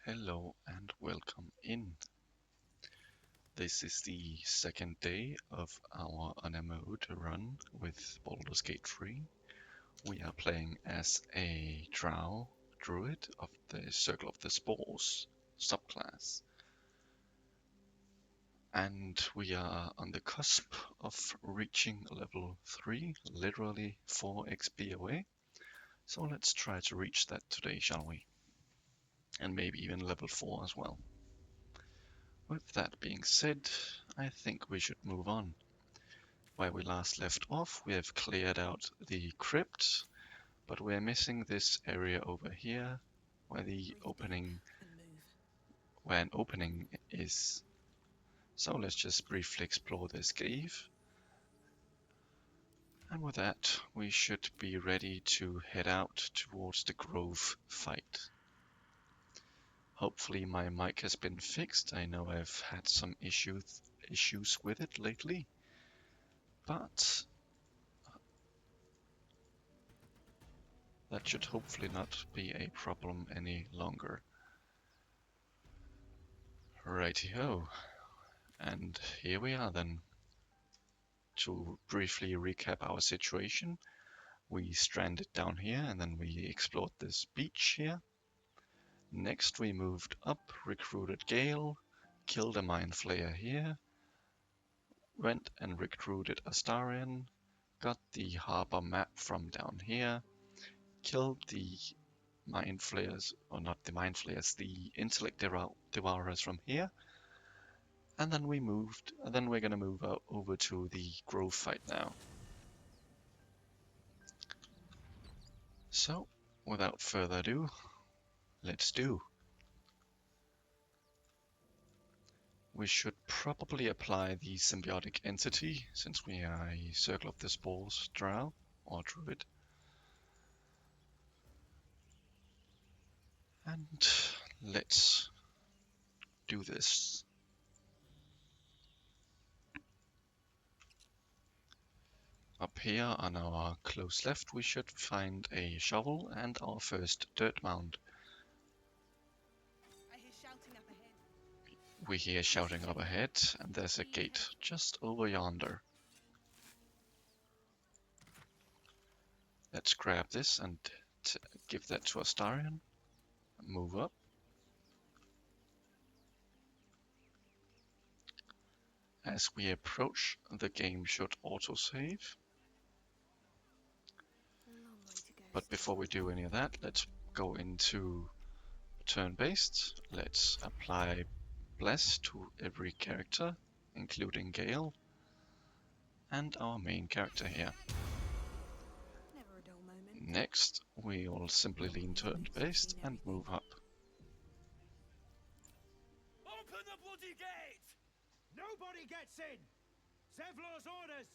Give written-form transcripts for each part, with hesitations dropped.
Hello and welcome in. This is the second day of our unmode run with Baldur's Gate 3. We are playing as a Druid of the Circle of the Spores subclass. And we are on the cusp of reaching level 3, literally 4 XP away. So let's try to reach that today, shall we? And maybe even level 4 as well. With that being said, I think we should move on. Where we last left off, we have cleared out the crypt, but we're missing this area over here, where an opening is. So let's just briefly explore this cave. And with that, we should be ready to head out towards the Grove fight. Hopefully my mic has been fixed. I know I've had some issues with it lately, but that should hopefully not be a problem any longer. Righty-ho. And here we are then. To briefly recap our situation, we stranded down here and then we explored this beach here. Next we moved up, recruited Gale, killed a Mind Flayer here, went and recruited Astarion, got the harbor map from down here, killed the Mind Flayers, or not the Mind Flayers, the Intellect Devourers from here. And then we're gonna move over to the Grove fight now. So, without further ado, let's do. We should probably apply the symbiotic entity, since we are a Circle of the Spores drow, or druid. And let's do this. Up here on our close left, we should find a shovel and our first dirt mound. We hear shouting up ahead, and there's a gate just over yonder. Let's grab this and give that to Astarion. Move up. As we approach, the game should autosave. But before we do any of that, let's go into turn-based. Let's apply Bless to every character, including Gale, and our main character here. Next, we'll simply lean turn-based and move up. Open the bloody gate! Nobody gets in! Zevlor's orders!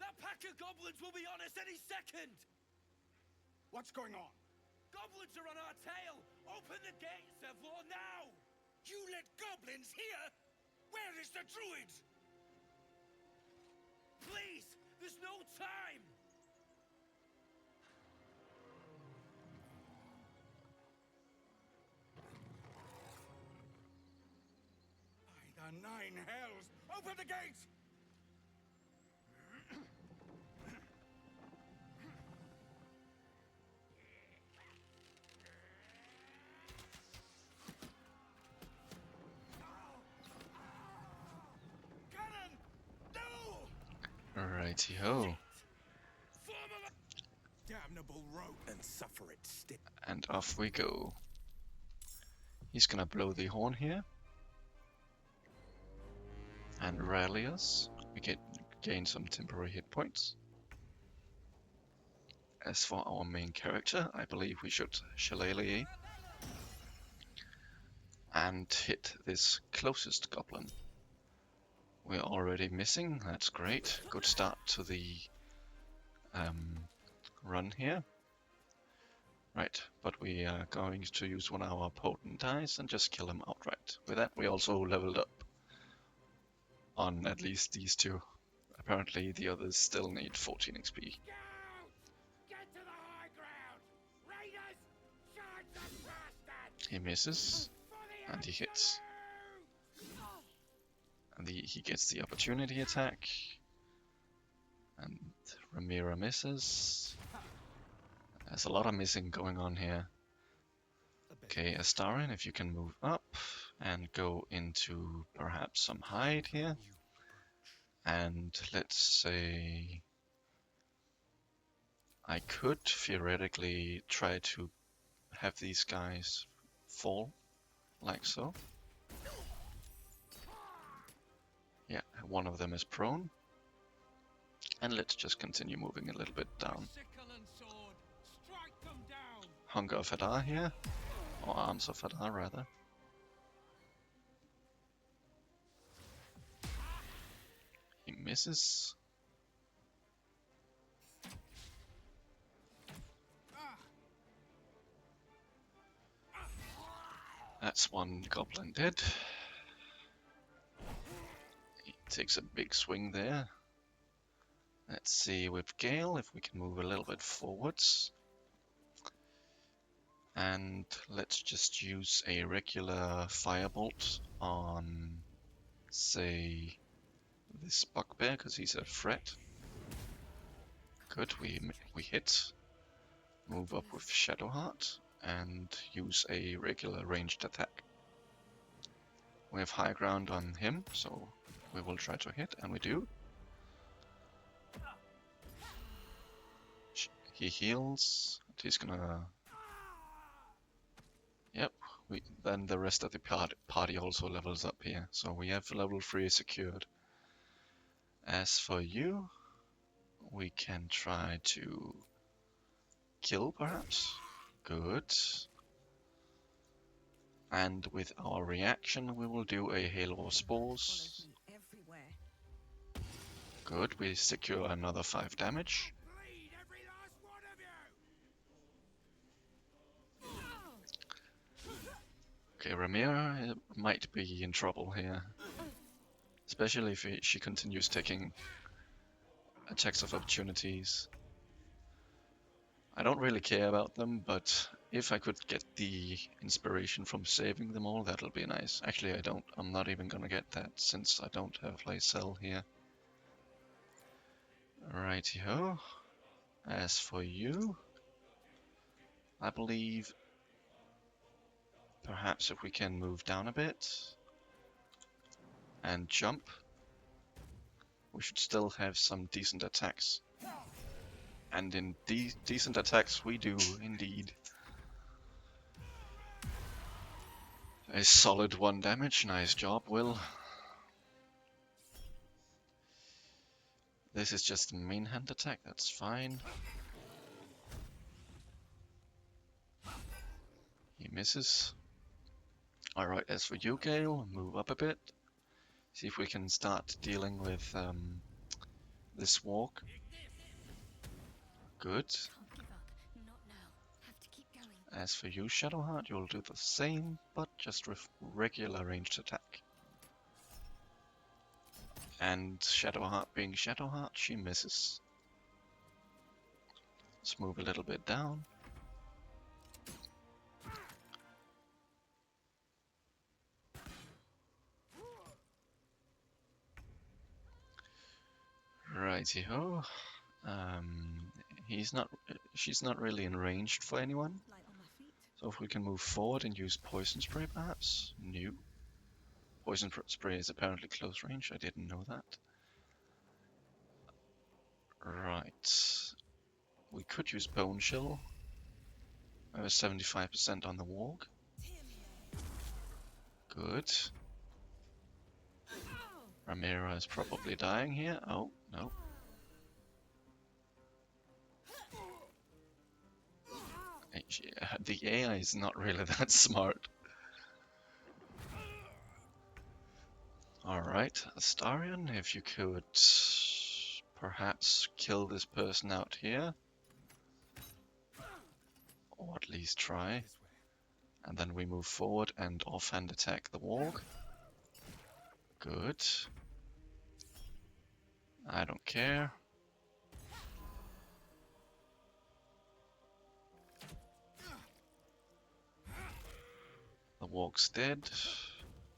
That pack of goblins will be on us any second! What's going on? Goblins are on our tail! Open the gate, Zevlor, now! You let goblins here? Where is the Druid? Please! There's no time! By the 9 hells! Open the gate! Cannon! No! Righty-ho. Damnable rope and suffer it stick. And off we go. He's gonna blow the horn here. And rally us. We gain some temporary hit points. As for our main character, I believe we should shillelagh and hit this closest goblin. We're already missing, that's great. Good start to the run here. Right, but we are going to use one of our potent dice and just kill him outright. With that, we also leveled up on at least these two. Apparently the others still need 14 XP. Get to the high ground! Raiders! Charge the bastard! He misses, and he hits. And he gets the opportunity attack. And Ramira misses. There's a lot of missing going on here. Okay, Astarion, if you can move up and go into perhaps some hide here. And let's say I could theoretically try to have these guys fall like so. Yeah, one of them is prone. And let's just continue moving a little bit down. Sickle and sword, strike them down. Hunger of Hadar here, or Arms of Hadar rather. He misses. That's one goblin dead. He takes a big swing there. Let's see with Gale if we can move a little bit forwards. And let's just use a regular firebolt on, say, this bugbear, because he's a threat. Good, we hit. Move up with Shadowheart and use a regular ranged attack. We have high ground on him, so we will try to hit, and we do. He heals. He's gonna... Yep, then the rest of the party also levels up here, so we have level 3 secured. As for you, we can try to kill, perhaps. Good. And with our reaction, we will do a Hail of Spores. Good, we secure another 5 damage. Bleed every last one of you! Okay, Ramira might be in trouble here. Especially if she continues taking attacks of opportunities. I don't really care about them, but if I could get the inspiration from saving them all, that'll be nice. Actually, I don't. I'm not even gonna get that since I don't have Lysel here. Righty-ho. As for you, I believe perhaps if we can move down a bit and jump, we should still have some decent attacks. And in decent attacks we do indeed. A solid 1 damage, nice job, Wyll. This is just a main hand attack, that's fine. He misses. Alright, as for you, Gale, move up a bit. See if we can start dealing with this walk. Good. As for you, Shadowheart, you'll do the same, but just with regular ranged attack. And Shadowheart being Shadowheart, she misses. Let's move a little bit down. Righty-ho. She's not really in range for anyone. So if we can move forward and use Poison Spray perhaps? No. Poison Spray is apparently close range, I didn't know that. Right. We could use Bone Chill. I have 75% on the walk. Good. Ramira is probably dying here. Oh, no. The AI is not really that smart. Alright, Astarion, if you could perhaps kill this person out here. Or at least try. And then we move forward and offhand attack the walk. Good. I don't care. Walk's dead.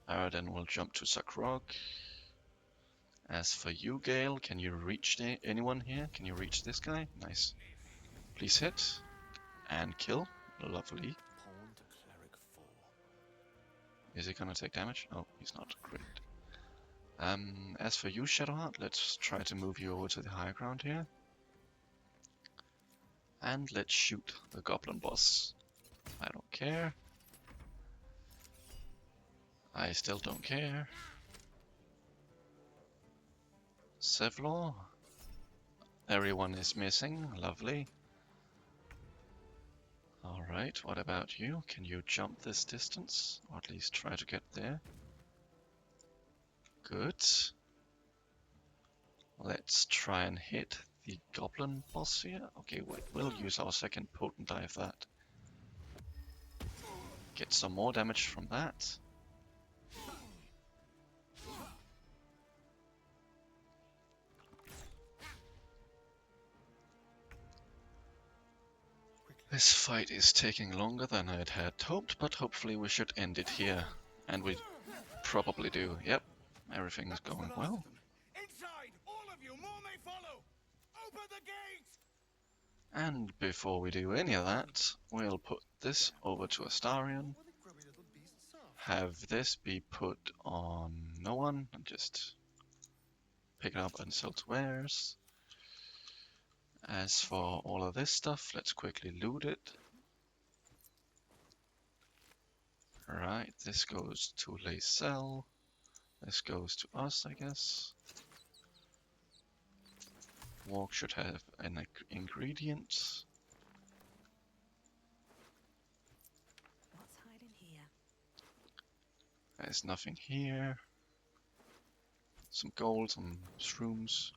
Aradan will jump to Sakrog. As for you, Gale, can you reach anyone here? Can you reach this guy? Nice. Please hit. And kill. Lovely. Pawn to cleric 4. Is he gonna take damage? Oh, he's not. Great. As for you, Shadowheart, let's try to move you over to the higher ground here. And let's shoot the goblin boss. I don't care. I still don't care. Sevlor. Everyone is missing. Lovely. Alright, what about you? Can you jump this distance? Or at least try to get there? Good. Let's try and hit the goblin boss here. Okay, wait, we'll use our second potent dive that. Get some more damage from that. This fight is taking longer than I'd had hoped, but hopefully we should end it here. And we probably do. Yep, everything's going well. Inside! All of you! More may follow! Open the gate! And before we do any of that, we'll put this over to Astarion. Have this be put on no one, and just pick it up and sell to wares. As for all of this stuff, let's quickly loot it. Right, this goes to Lacel. This goes to us, I guess. Walk should have an ingredient. What's hiding here? There's nothing here. Some gold, some shrooms.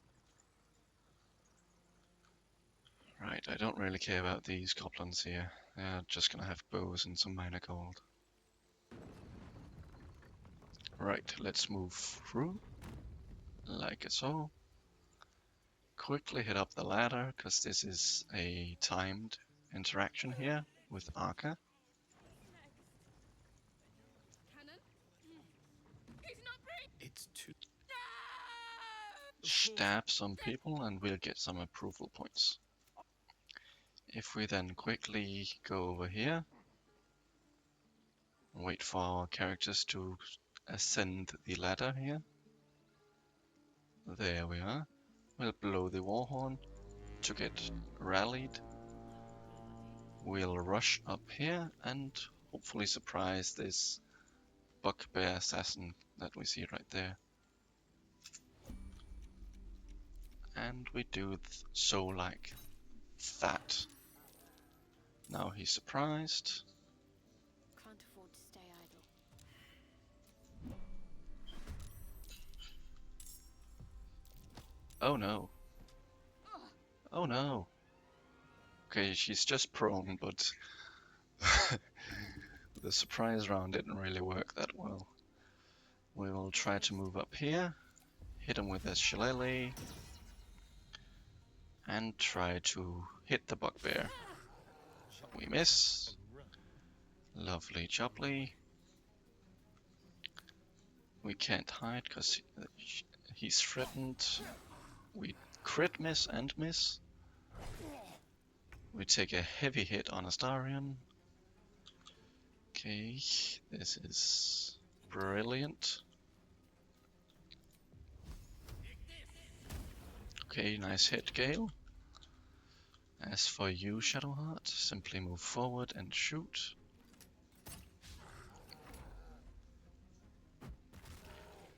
Right, I don't really care about these goblins here. They're just gonna have bows and some minor gold. Right, let's move through. Like so. Quickly hit up the ladder, because this is a timed interaction here with Arca. It's too. Stab some people and we'll get some approval points. If we then quickly go over here, wait for our characters to ascend the ladder here. There we are. We'll blow the war horn to get rallied. We'll rush up here and hopefully surprise this bugbear assassin that we see right there. And we do so like that. Now he's surprised. Can't afford to stay idle. Oh no. Oh no. Okay, she's just prone, but the surprise round didn't really work that well. We will try to move up here, hit him with a shillelagh, and try to hit the bugbear. We miss. Lovely jubbly. We can't hide because he's threatened. We crit miss and miss. We take a heavy hit on Astarion. Okay, this is brilliant. Okay, nice hit, Gale. As for you, Shadowheart, simply move forward and shoot.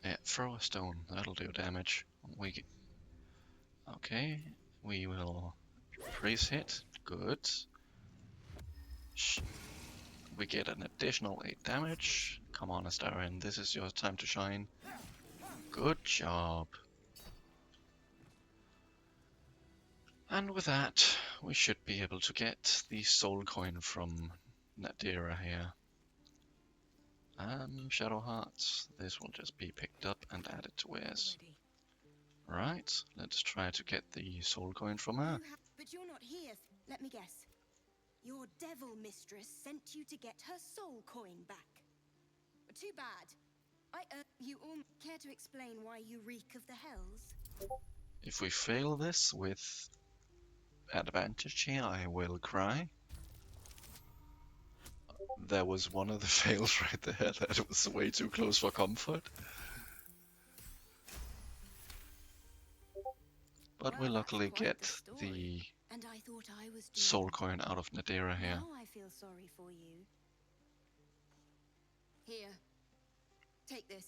Yeah, throw a stone, that'll do damage. Okay, we will freeze hit, good. We get an additional 8 damage. Come on, Astarion, this is your time to shine. Good job. And with that, we should be able to get the soul coin from Nadira here. Shadowheart, this will just be picked up and added to wares. Right, let's try to get the soul coin from her. But you're not here. Let me guess. Your devil mistress sent you to get her soul coin back. Too bad. You all care to explain why you reek of the hells? If we fail this with advantage here, I will cry. There was one of the fails right there that was way too close for comfort. But we Well, that's luckily quite get the story. the And I thought I was soul doomed. coin out of Nadira here. Now I feel sorry for you. Here. Take this.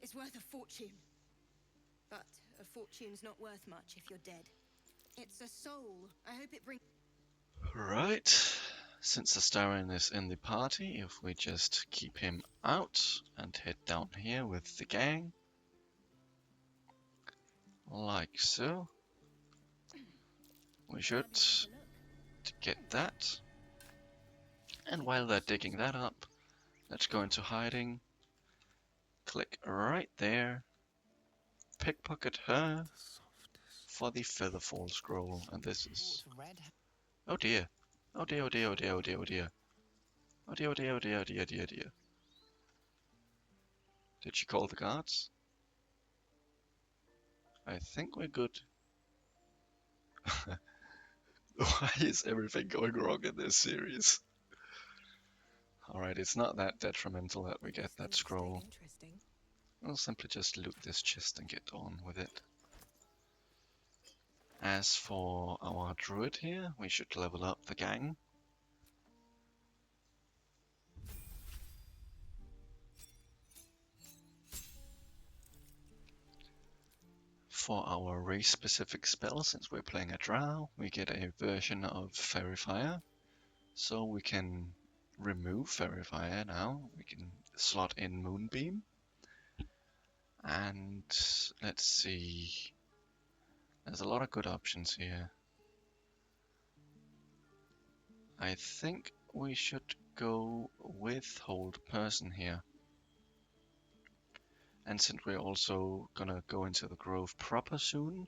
It's worth a fortune. But a fortune's not worth much if you're dead. It's a soul. I hope it brings... Right. Since Astarion is in the party, if we just keep him out and head down here with the gang. Like so. We should get that. And while they're digging that up, let's go into hiding. Click right there. Pickpocket her for the Featherfall scroll. And this is... Oh dear. Oh dear, oh dear, oh dear, oh dear, oh dear. Oh dear, oh dear, oh dear, oh dear, oh dear, oh dear. Did she call the guards? I think we're good. Why is everything going wrong in this series? Alright, it's not that detrimental that we get that scroll. We'll simply just loot this chest and get on with it. As for our druid here, we should level up the gang. For our race-specific spell, since we're playing a drow, we get a version of Fairy Fire. So we can remove Fairy Fire now. We can slot in Moonbeam. And let's see. There's a lot of good options here. I think we should go with Hold Person here. And since we're also gonna go into the Grove proper soon,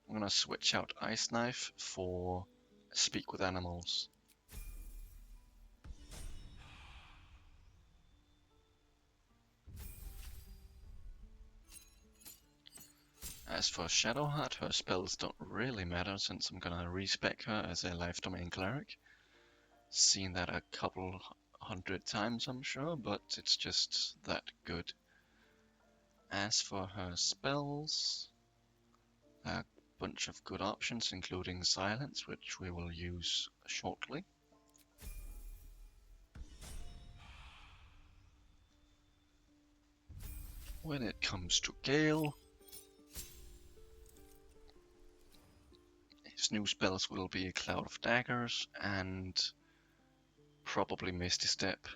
I'm gonna switch out Ice Knife for Speak with Animals. As for Shadowheart, her spells don't really matter since I'm gonna respec her as a life domain cleric. Seen that a couple hundred times, I'm sure, but it's just that good. As for her spells, a bunch of good options, including Silence, which we will use shortly. When it comes to Gale, his new spells will be Cloud of Daggers and probably Misty Step.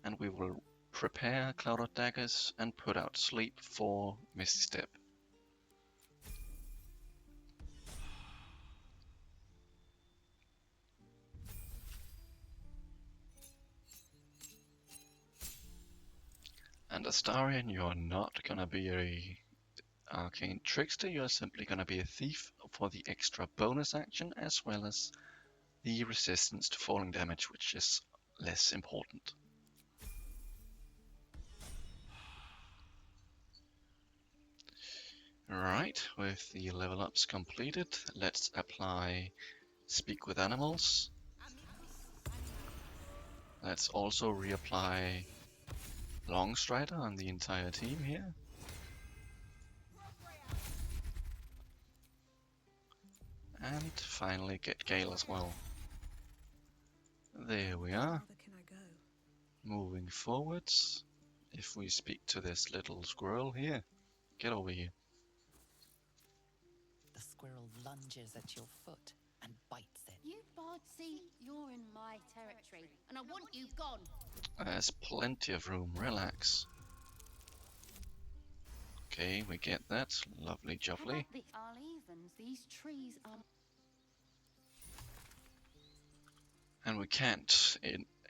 And we will prepare Cloud of Daggers and put out Sleep for Misty Step. And Astarion, you're not gonna be a Arcane Trickster, you're simply gonna be a Thief for the extra bonus action as well as the resistance to falling damage, which is less important. Right, with the level ups completed, let's apply Speak with Animals. Let's also reapply Longstrider on the entire team here. And finally get Gale as well. There we are. Moving forwards, if we speak to this little squirrel here, get over here. The squirrel lunges at your foot and bites it. You Bardsey, you're in my territory, and I want you gone. There's plenty of room, relax. Okay, we get that. Lovely jubbly. The Arlevens, these trees are... And we can't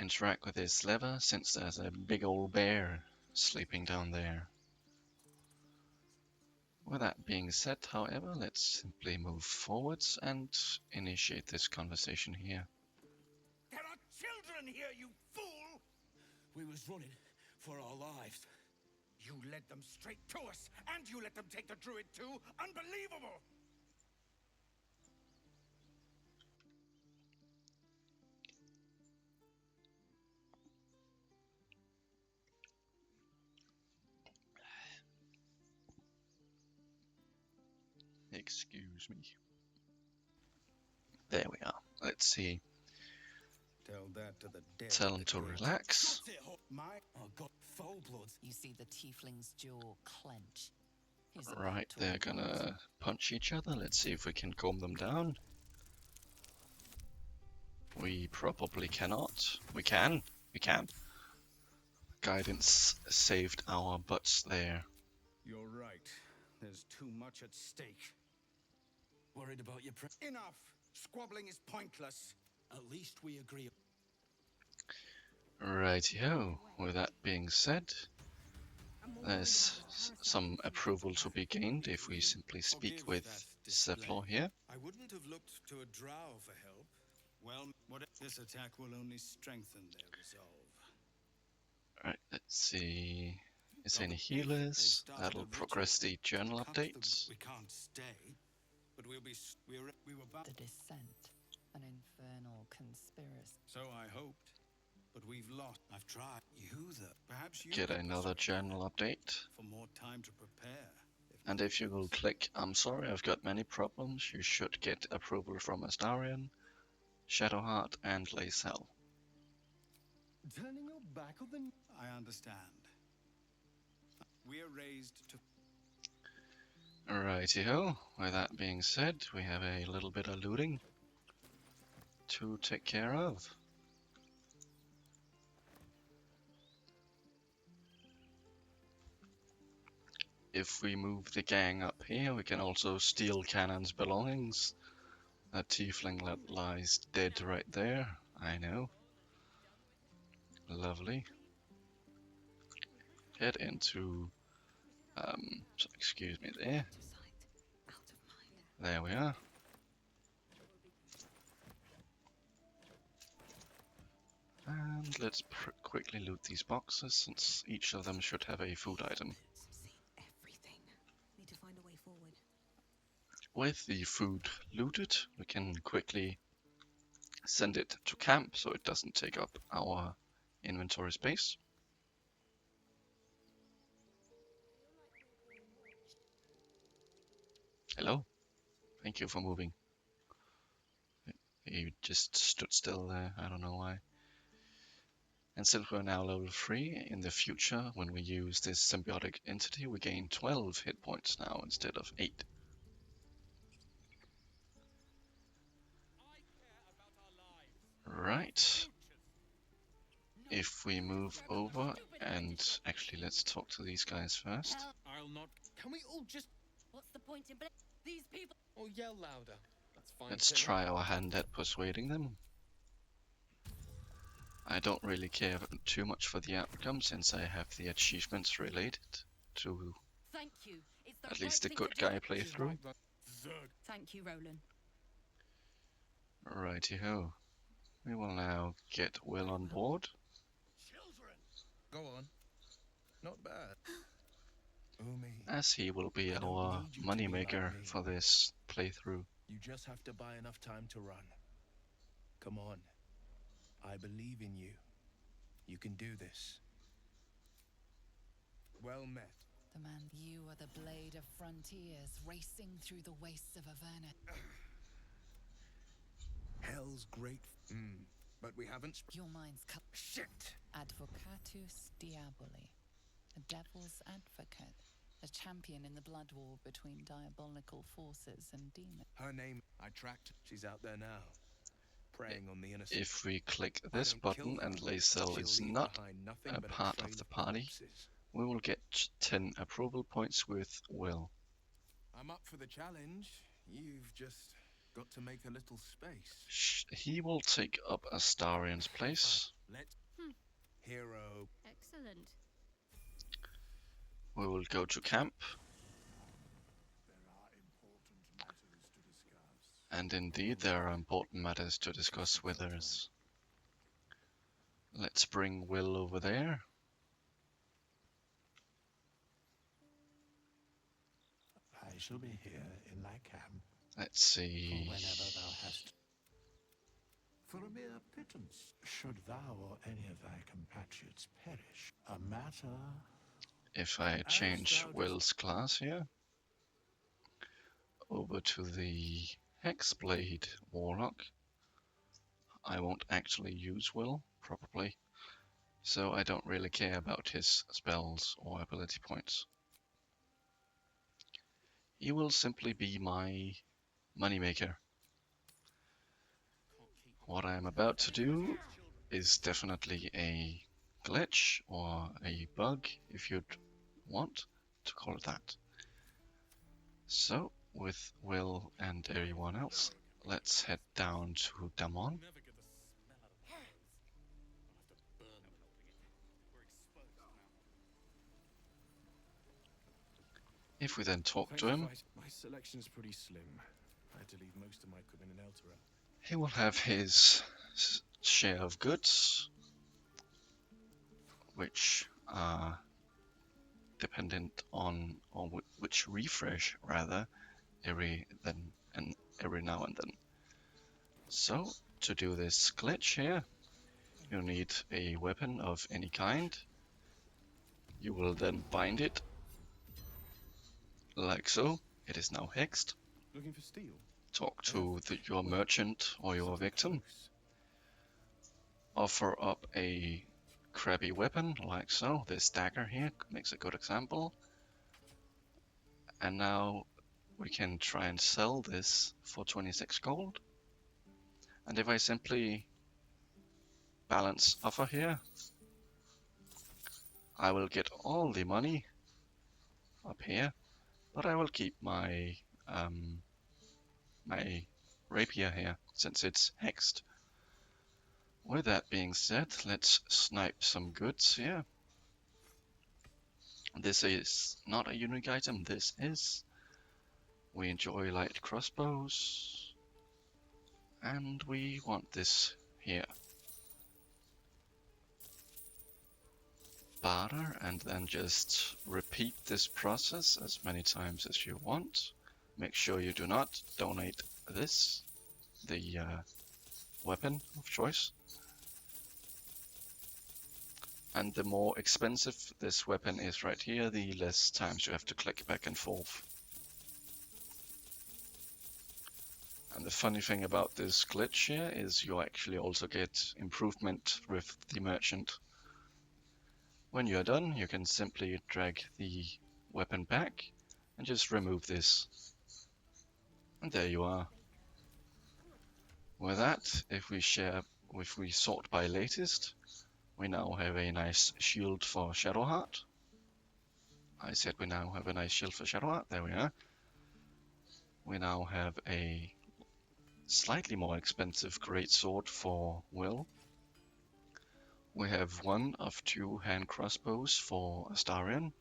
interact with this lever since there's a big old bear sleeping down there. With that being said, however, let's simply move forwards and initiate this conversation here. There are children here, you fool! We was running for our lives. You led them straight to us, and you let them take the Druid too? Unbelievable! Excuse me. There we are. Let's see. Tell that to the dead. Tell him to relax. That's it, oh god, foul bloods. You see the tiefling's jaw clench. He's about Right, to they're unload. gonna punch each other. Let's see if we can calm them down. We probably cannot. We can. We can. Guidance saved our butts there. You're right. There's too much at stake. Worried about your Enough! Squabbling is pointless. At least we agree. Rightio. With that being said, there's some approval to be gained if we simply speak with Zephlor here. I wouldn't have looked to a drow for help. Well, this attack will only strengthen their resolve. Alright, let's see. Is there any healers? That'll progress the journal updates. We can't stay, but we were bound. The descent, an infernal conspiracy. So I hoped, but we've lost. I've tried. Perhaps you Get could another persuade journal update. for more time to prepare. And if you will click, I'm sorry, I've got many problems, you should get approval from Astarion, Shadowheart, and Lacel. Turning your back on the... I understand. We are raised to... Righty-ho, with that being said, we have a little bit of looting to take care of. If we move the gang up here, we can also steal Cannon's belongings. That tiefling lies dead right there, I know. Lovely. Head into, excuse me there. There we are. And let's quickly loot these boxes, since each of them should have a food item. Everything. Need to find a way forward. With the food looted, we can quickly send it to camp so it doesn't take up our inventory space. Hello. Thank you for moving. You just stood still there, I don't know why. And since we're now level 3, in the future, when we use this symbiotic entity, we gain 12 hit points now instead of 8. Right. If we move over, and actually let's talk to these guys first. I'll not. Can we all just. What's the point in these people? Or yell louder? That's fine. Let's try our hand at persuading them. I don't really care too much for the outcome, since I have the achievements related to Thank you. It's the at least the right good thing to guy do. playthrough. Thank you, Roland. Righty-ho. We will now get Wyll on board. Go on. Not bad. As he will be our moneymaker for this playthrough. You just have to buy enough time to run. Come on. I believe in you. You can do this. Well met. The man, you are the blade of frontiers racing through the wastes of Avernus. Hell's great. But we haven't. Your mind's cut. Shit! Advocatus Diaboli, a devil's advocate, a champion in the blood war between diabolical forces and demons. Her name, I tracked. She's out there now, preying on the innocent. If we click this button and Lacel is not a part of the party, we will get 10 approval points with Wyll. I'm up for the challenge. You've just got to make a little space. He will take up Astarion's place. Let's hero. Excellent. We will go to camp. And indeed, there are important matters to discuss with us. Let's bring Wyll over there. I shall be here in thy camp Let's see. whenever thou hast. For a mere pittance, should thou or any of thy compatriots perish, a matter. If I change Wyll's class here over to the Hexblade Warlock, I won't actually use Wyll, probably, so I don't really care about his spells or ability points. He will simply be my moneymaker. What I am about to do is definitely a glitch or a bug, if you'd want to call it that. So, with Wyll and everyone else, let's head down to Damon. If we then talk to him, My selection's pretty slim. I had to leave most of my equipment in Eltera. he will have his share of goods, which are dependent on which refresh rather every now and then. So to do this glitch here, you need a weapon of any kind. You will then bind it like so. It is now hexed. Looking for steel? Talk to your merchant or your victim. Offer up a crappy weapon like so. This dagger here makes a good example. And now we can try and sell this for 26 gold. And if I simply balance offer here, I will get all the money up here, but I will keep my my rapier here since it's hexed. With that being said, let's snipe some goods here. This is not a unique item, this is. We enjoy light crossbows, and we want this here. Barter, and then just repeat this process as many times as you want. Make sure you do not donate this, the weapon of choice. And the more expensive this weapon is right here, the less times you have to click back and forth. And the funny thing about this glitch here is you actually also get improvement with the merchant. When you are done, you can simply drag the weapon back and just remove this. And there you are. With that, if we sort by latest, we now have a nice shield for Shadowheart. I said we now have a nice shield for Shadowheart. There we are. We now have a slightly more expensive greatsword for Wyll. We have one of 2 hand crossbows for Astarion.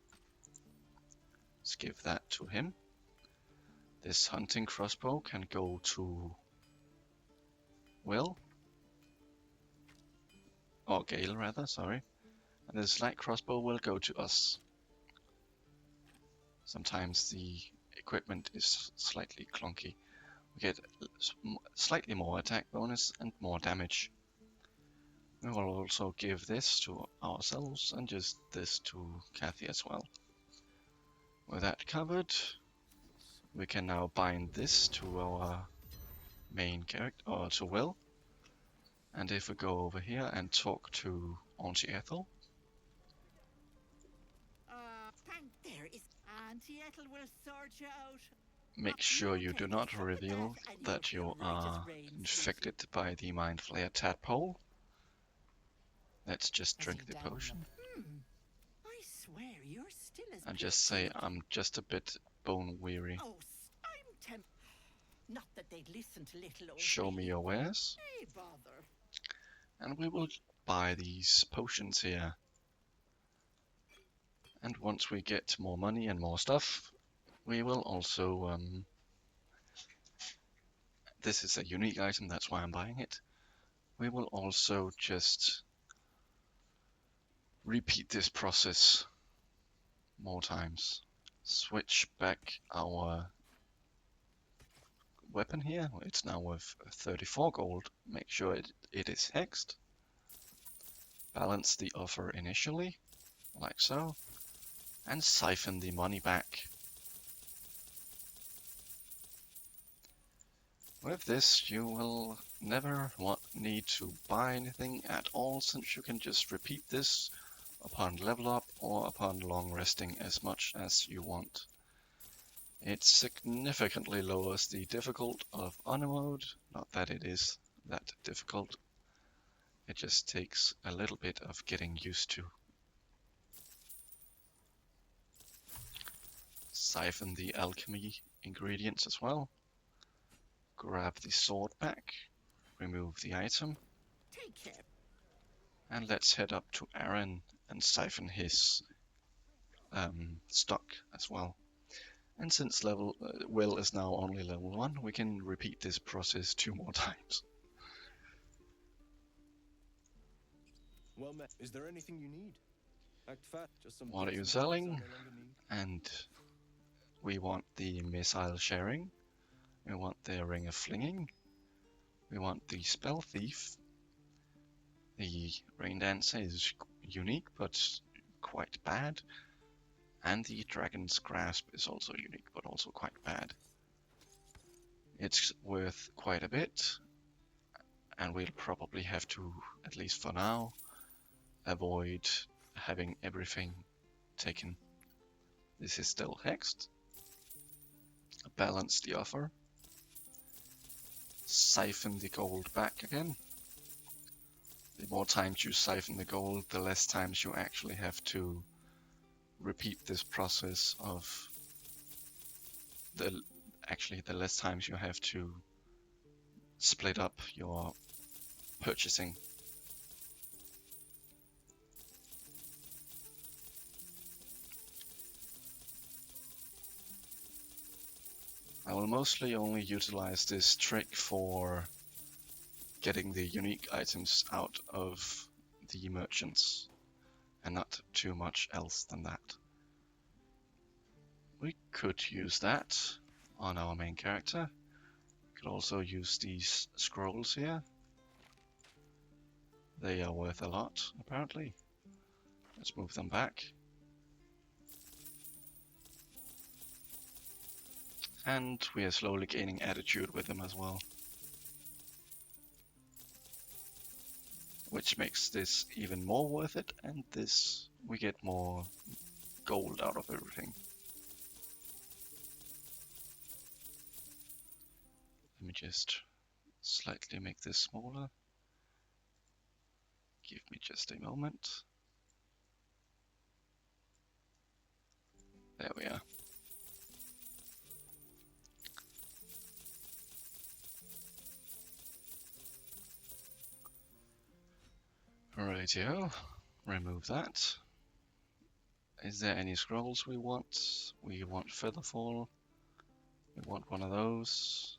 Let's give that to him. This hunting crossbow can go to Wyll. Or Gale rather, sorry. And this light crossbow will go to us. Sometimes the equipment is slightly clunky. We get slightly more attack bonus and more damage. We will also give this to ourselves and just this to Kathy as well. With that covered, we can now bind this to our main character, or to Wyll. And if we go over here and talk to Auntie Ethel, There is Auntie Ethel will sort you out. make sure you do not reveal that you are infected by the Mind Flayer tadpole. Let's just drink the potion. I swear you're still as And just say I'm just a bit bone weary. Oh, I'm not that they'd listen to little old Show me your wares. Hey, bother. And we will buy these potions here. And once we get more money and more stuff, we will also this is a unique item, that's why I'm buying it. We will also just repeat this process more times. Switch back our weapon here. It's now worth 34 gold. Make sure it is hexed. Balance the offer initially, like so, and siphon the money back. With this, you will never need to buy anything at all, since you can just repeat this upon level up or upon long resting as much as you want. It significantly lowers the difficulty of honor mode, not that it is that difficult, it just takes a little bit of getting used to. Siphon the alchemy ingredients as well. Grab the sword back, remove the item, Take care. and let's head up to Aaron and siphon his stock as well. And since Wyll is now only level 1, we can repeat this process 2 more times. Well met. Is there anything you need? Act fast. Just some What are you bits and bobs I selling? no longer need. And we want the missile sharing, we want the ring of flinging, we want the spell thief. The rain dancer is unique but quite bad, and the dragon's grasp is also unique but also quite bad. It's worth quite a bit, and we'll probably have to, at least for now, avoid having everything taken. This is still hexed. Balance the offer. Siphon the gold back again. The more times you siphon the gold, the less times you actually have to repeat this process of the less times you have to split up your purchasing. I will mostly only utilize this trick for getting the unique items out of the merchants, and not too much else than that. We could use that on our main character. We could also use these scrolls here. They are worth a lot, apparently. Let's move them back. And we are slowly gaining attitude with them as well, which makes this even more worth it, and this we get more gold out of everything. Let me just slightly make this smaller. Give me just a moment. There we are. Rightio, remove that. Is there any scrolls we want? We want Featherfall. We want one of those.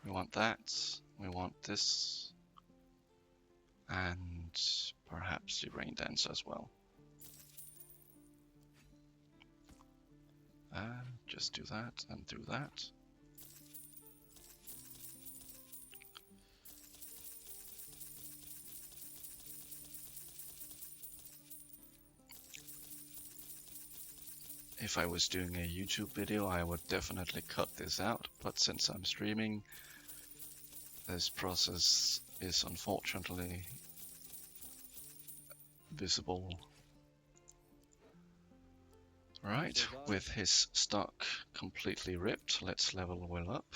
We want that. We want this. And perhaps the Rain Dancer as well. Just do that and do that. If I was doing a YouTube video, I would definitely cut this out, but since I'm streaming, this process is unfortunately visible. Right, with his stock completely ripped, let's level Wyll up.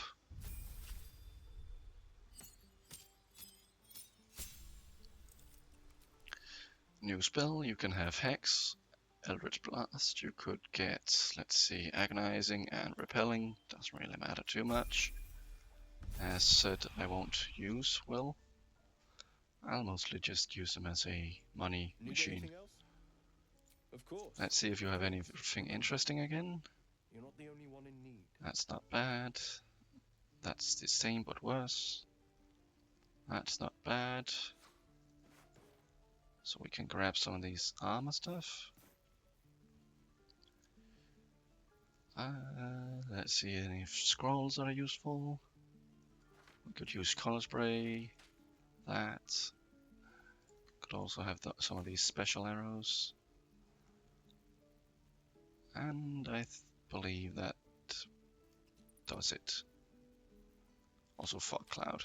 New spell, you can have Hex, Eldritch Blast, you could get, let's see, Agonizing and Repelling, doesn't really matter too much. As said, I won't use Wyll. I'll mostly just use him as a money machine. Of course. Let's see if you have anything interesting again. You're not the only one in need. That's not bad. That's the same but worse. That's not bad. So we can grab some of these armor stuff. Let's see any scrolls that are useful. We could use color spray. That. Could also have some of these special arrows. And I believe that does it. Also fog cloud.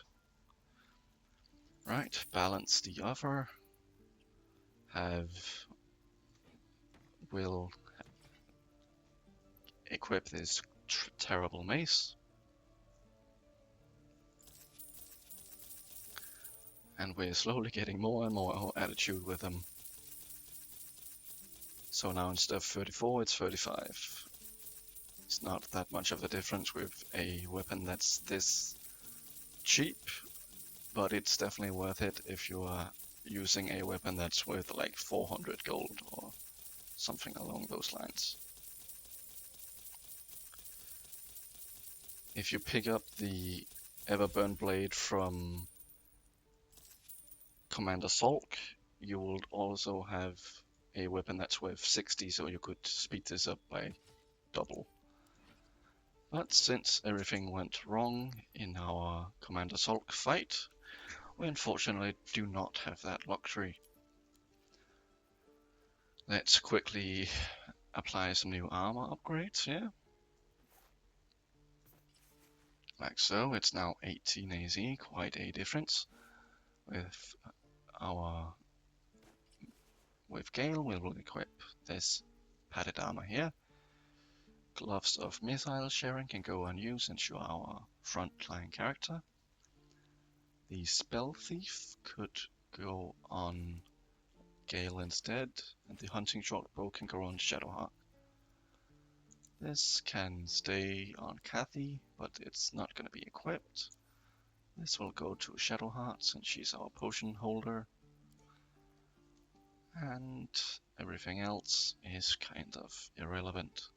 Right, balance the offer. Have Wyll equip this terrible mace. And we're slowly getting more and more attitude with them. So now instead of 34, it's 35. It's not that much of a difference with a weapon that's this cheap, but it's definitely worth it if you are using a weapon that's worth like 400 gold or something along those lines. If you pick up the Everburn Blade from Commander Salk, you will also have a weapon that's worth 60, so you could speed this up by double. But since everything went wrong in our Commander Salk fight, we unfortunately do not have that luxury. Let's quickly apply some new armor upgrades here. Like so, it's now 18 AZ, quite a difference. With Gale, we will equip this padded armor here. Gloves of missile sharing can go unused, ensure our frontline character. The Spell Thief could go on Gale instead, and the Hunting Shortbow can go on Shadowheart. This can stay on Kathy, but it's not going to be equipped. This will go to Shadowheart since she's our potion holder. And everything else is kind of irrelevant.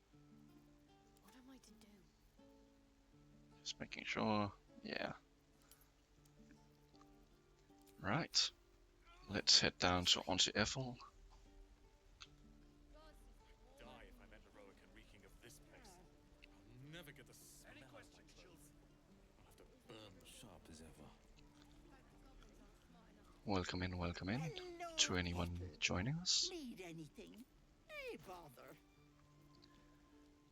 What am I to do? Just making sure, yeah. Right, let's head down to Auntie Ethel. Die if I'm heroic and reeking of this place. I'll never get the smell of my clothes. I'll have to burn the Sharp as ever. Welcome in to anyone joining us. Need anything? Hey, bother.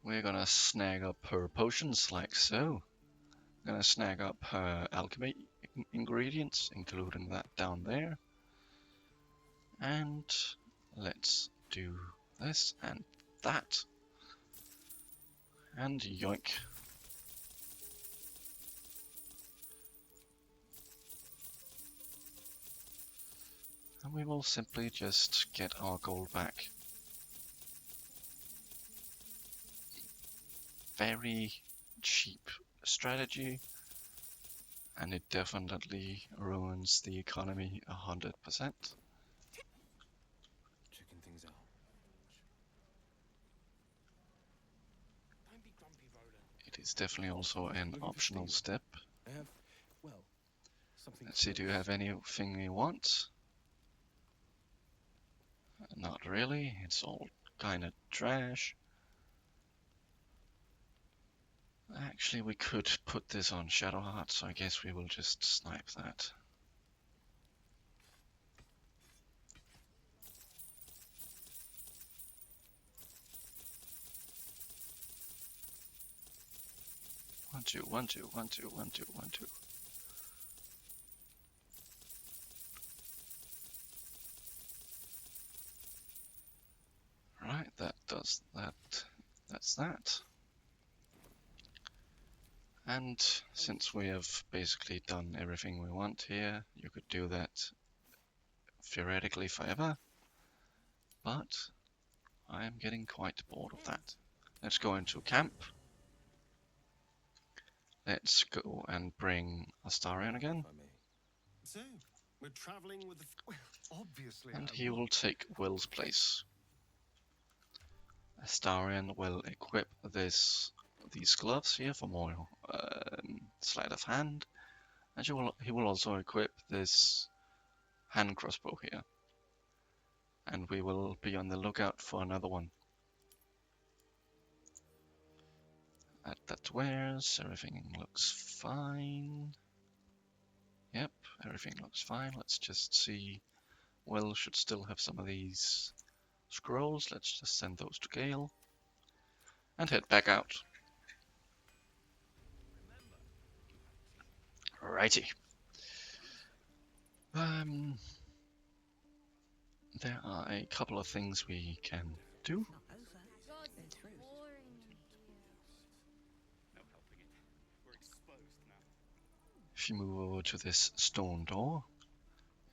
We're gonna snag up her potions like so. Gonna snag up her alchemy ingredients, including that down there. And let's do this and that. And yoink. And we will simply just get our gold back. Very cheap strategy, and it definitely ruins the economy 100%. Checking things out. Don't be grumpy, Roland. It is definitely also an optional step. I have, well, something. Let's see, do you have anything you want? Not really, it's all kinda trash. Actually, we could put this on Shadowheart, so I guess we will just snipe that. One, two, one, two, one, two, one, two, one, two. Right, that does that. That's that. And since we have basically done everything we want here, you could do that theoretically forever, but I am getting quite bored of that. Let's go into camp. Let's go and bring Astarion again, If I may. So, we're traveling with the... Well, obviously and I he will take Wyll's place. Astarion will equip these gloves here for more sleight of hand, and he will also equip this hand crossbow here. and we will be on the lookout for another one. Add that to wares. Everything looks fine. Yep, everything looks fine. Let's just see. Wyll should still have some of these scrolls. Let's just send those to Gale and head back out. Righty. There are a couple of things we can do. Not over. God, Been it's through. boring here. No helping it. We're exposed now. If you move over to this stone door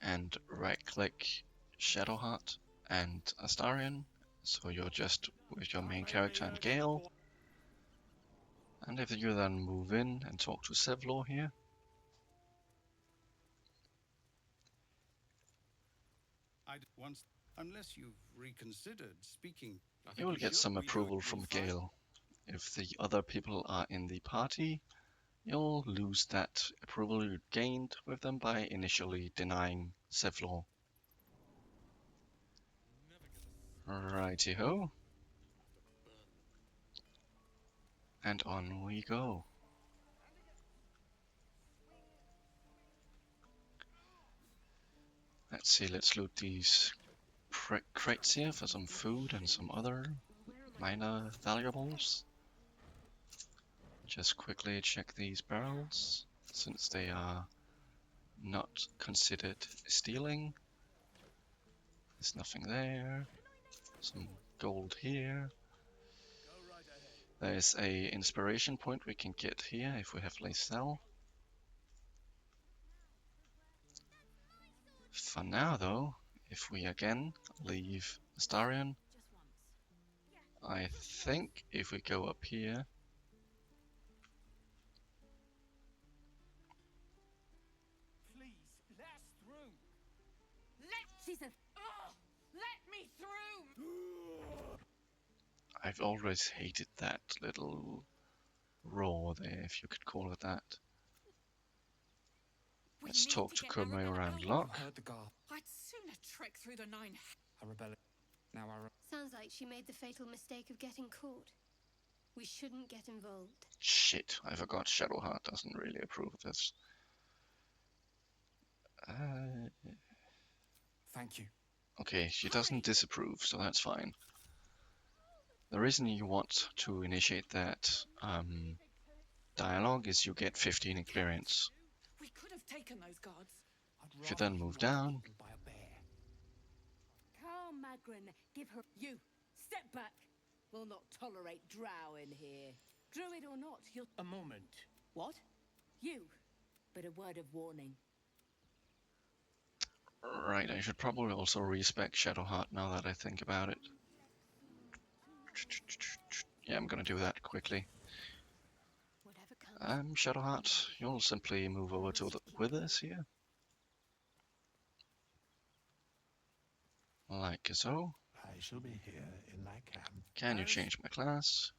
and right-click Shadowheart and Astarion, so you're just with your main character and Gale. And if you then move in and talk to Sevlor here, Unless you've reconsidered speaking. you will get some approval from Gale. If the other people are in the party, you'll lose that approval you gained with them by initially denying Sevlor. Righty-ho. And on we go. Let's see, let's loot these crates here for some food and some other minor valuables. Just quickly check these barrels, since they are not considered stealing. There's nothing there. Some gold here. There's a inspiration point we can get here if we have Lacel. For now though, if we again leave Astarion, I think if we go up here, Please, last room. Let me through. I've always hated that little roar there, if you could call it that. Let's talk to Chimera and Locke. I'd sooner trek through the 9. A rebellion. Now Sounds like she made the fatal mistake of getting caught. We shouldn't get involved. Shit, I forgot Shadowheart doesn't really approve of this. Thank you. Okay, she doesn't disapprove, so that's fine. The reason you want to initiate that dialogue is you get 15 experience. We could have taken those guards. If you then move down, By a bear. Calm, Magrin. Give her. You. Step back. We'll not tolerate drow in here. Druid or not, you'll. A moment. What? You. But a word of warning. right, I should probably also respec Shadowheart now that I think about it. Yeah, I'm gonna do that quickly. Whatever comes. Shadowheart, you'll simply move over to with us here. Like so. I shall be here in my camp. Can you change my class?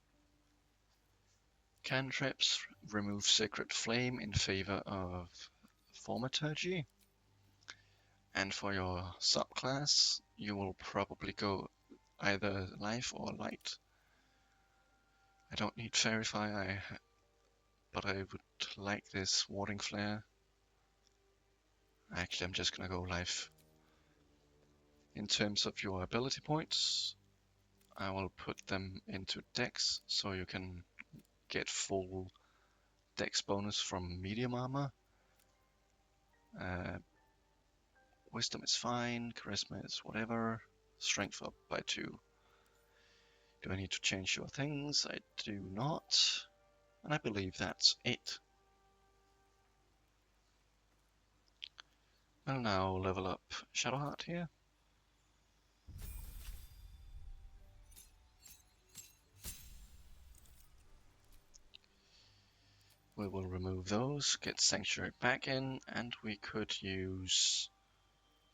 Cantrips, remove Sacred Flame in favor of Thaumaturgy. And for your subclass, you will probably go either Life or Light. I don't need Verify, but I would like this Warding Flare. Actually, I'm just gonna go Life. In terms of your ability points, I will put them into Dex, so you can get full Dex bonus from medium armor. Wisdom is fine, Charisma is whatever, Strength up by 2. Do I need to change your things? I do not. And I believe that's it. I'll now level up Shadowheart here. We will remove those, get Sanctuary back in, and we could use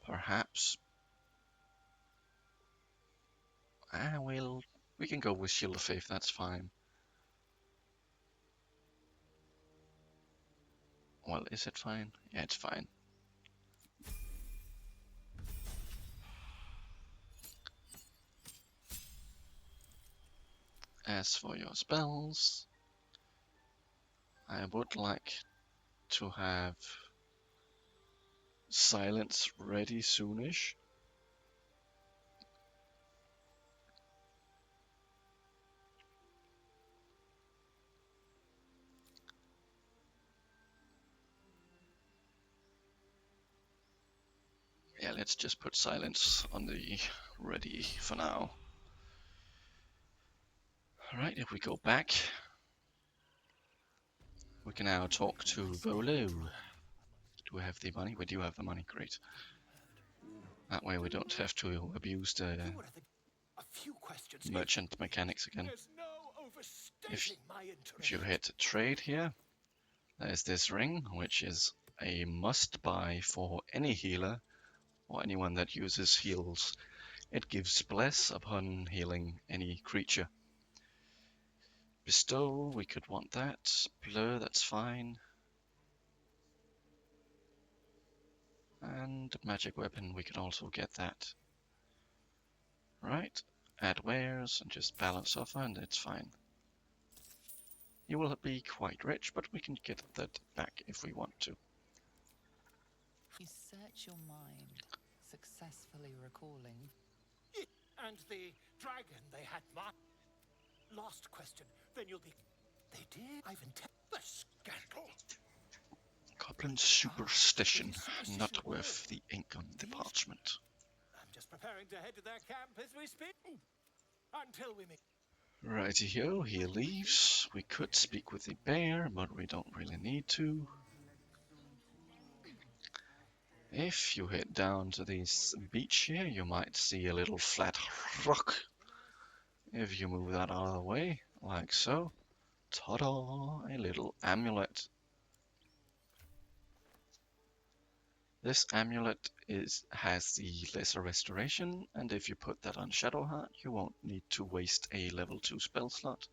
perhaps we can go with Shield of Faith, that's fine. Well, is it fine? Yeah, it's fine. As for your spells, I would like to have silence ready soonish. Yeah, let's just put silence on the ready for now. Alright, if we go back, we can now talk to Wyll. Do we have the money? We do have the money, great. That way we don't have to abuse the A few questions. merchant mechanics again. There's no overstating my If you interest. hit trade here, there's this ring, which is a must buy for any healer or anyone that uses heals. It gives bless upon healing any creature. Bestow, we could want that. Blur, that's fine. And magic weapon, we could also get that. Right, add wares and just balance offer and it's fine. You will be quite rich, but we can get that back if we want to. You search your mind, successfully recalling. And the dragon they had last question. Then you'll be. They did. I've the scandal. Goblin superstition, not worth the ink on the parchment. I'm just preparing to head to their camp as we speak. Until we meet. Righty-ho, he leaves. We could speak with the bear, but we don't really need to. If you head down to this beach here, you might see a little flat rock. If you move that out of the way, like so, ta-da, a little amulet. This amulet has the lesser restoration, and if you put that on Shadowheart, you won't need to waste a level 2 spell slot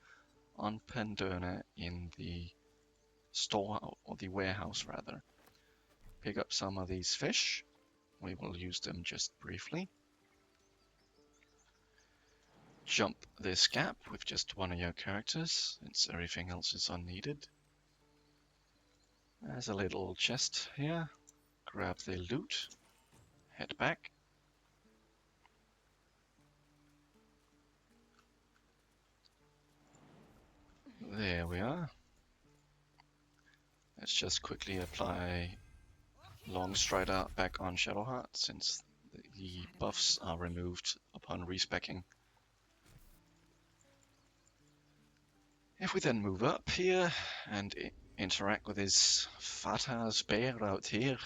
on Pandurna in the store, or the warehouse rather. Pick up some of these fish. We will use them just briefly. Jump this gap with just one of your characters, since everything else is unneeded. There's a little chest here. Grab the loot. Head back. There we are. Let's just quickly apply Longstrider back on Shadowheart, since the buffs are removed upon respecking. If we then move up here and interact with his fat-ass bear out here,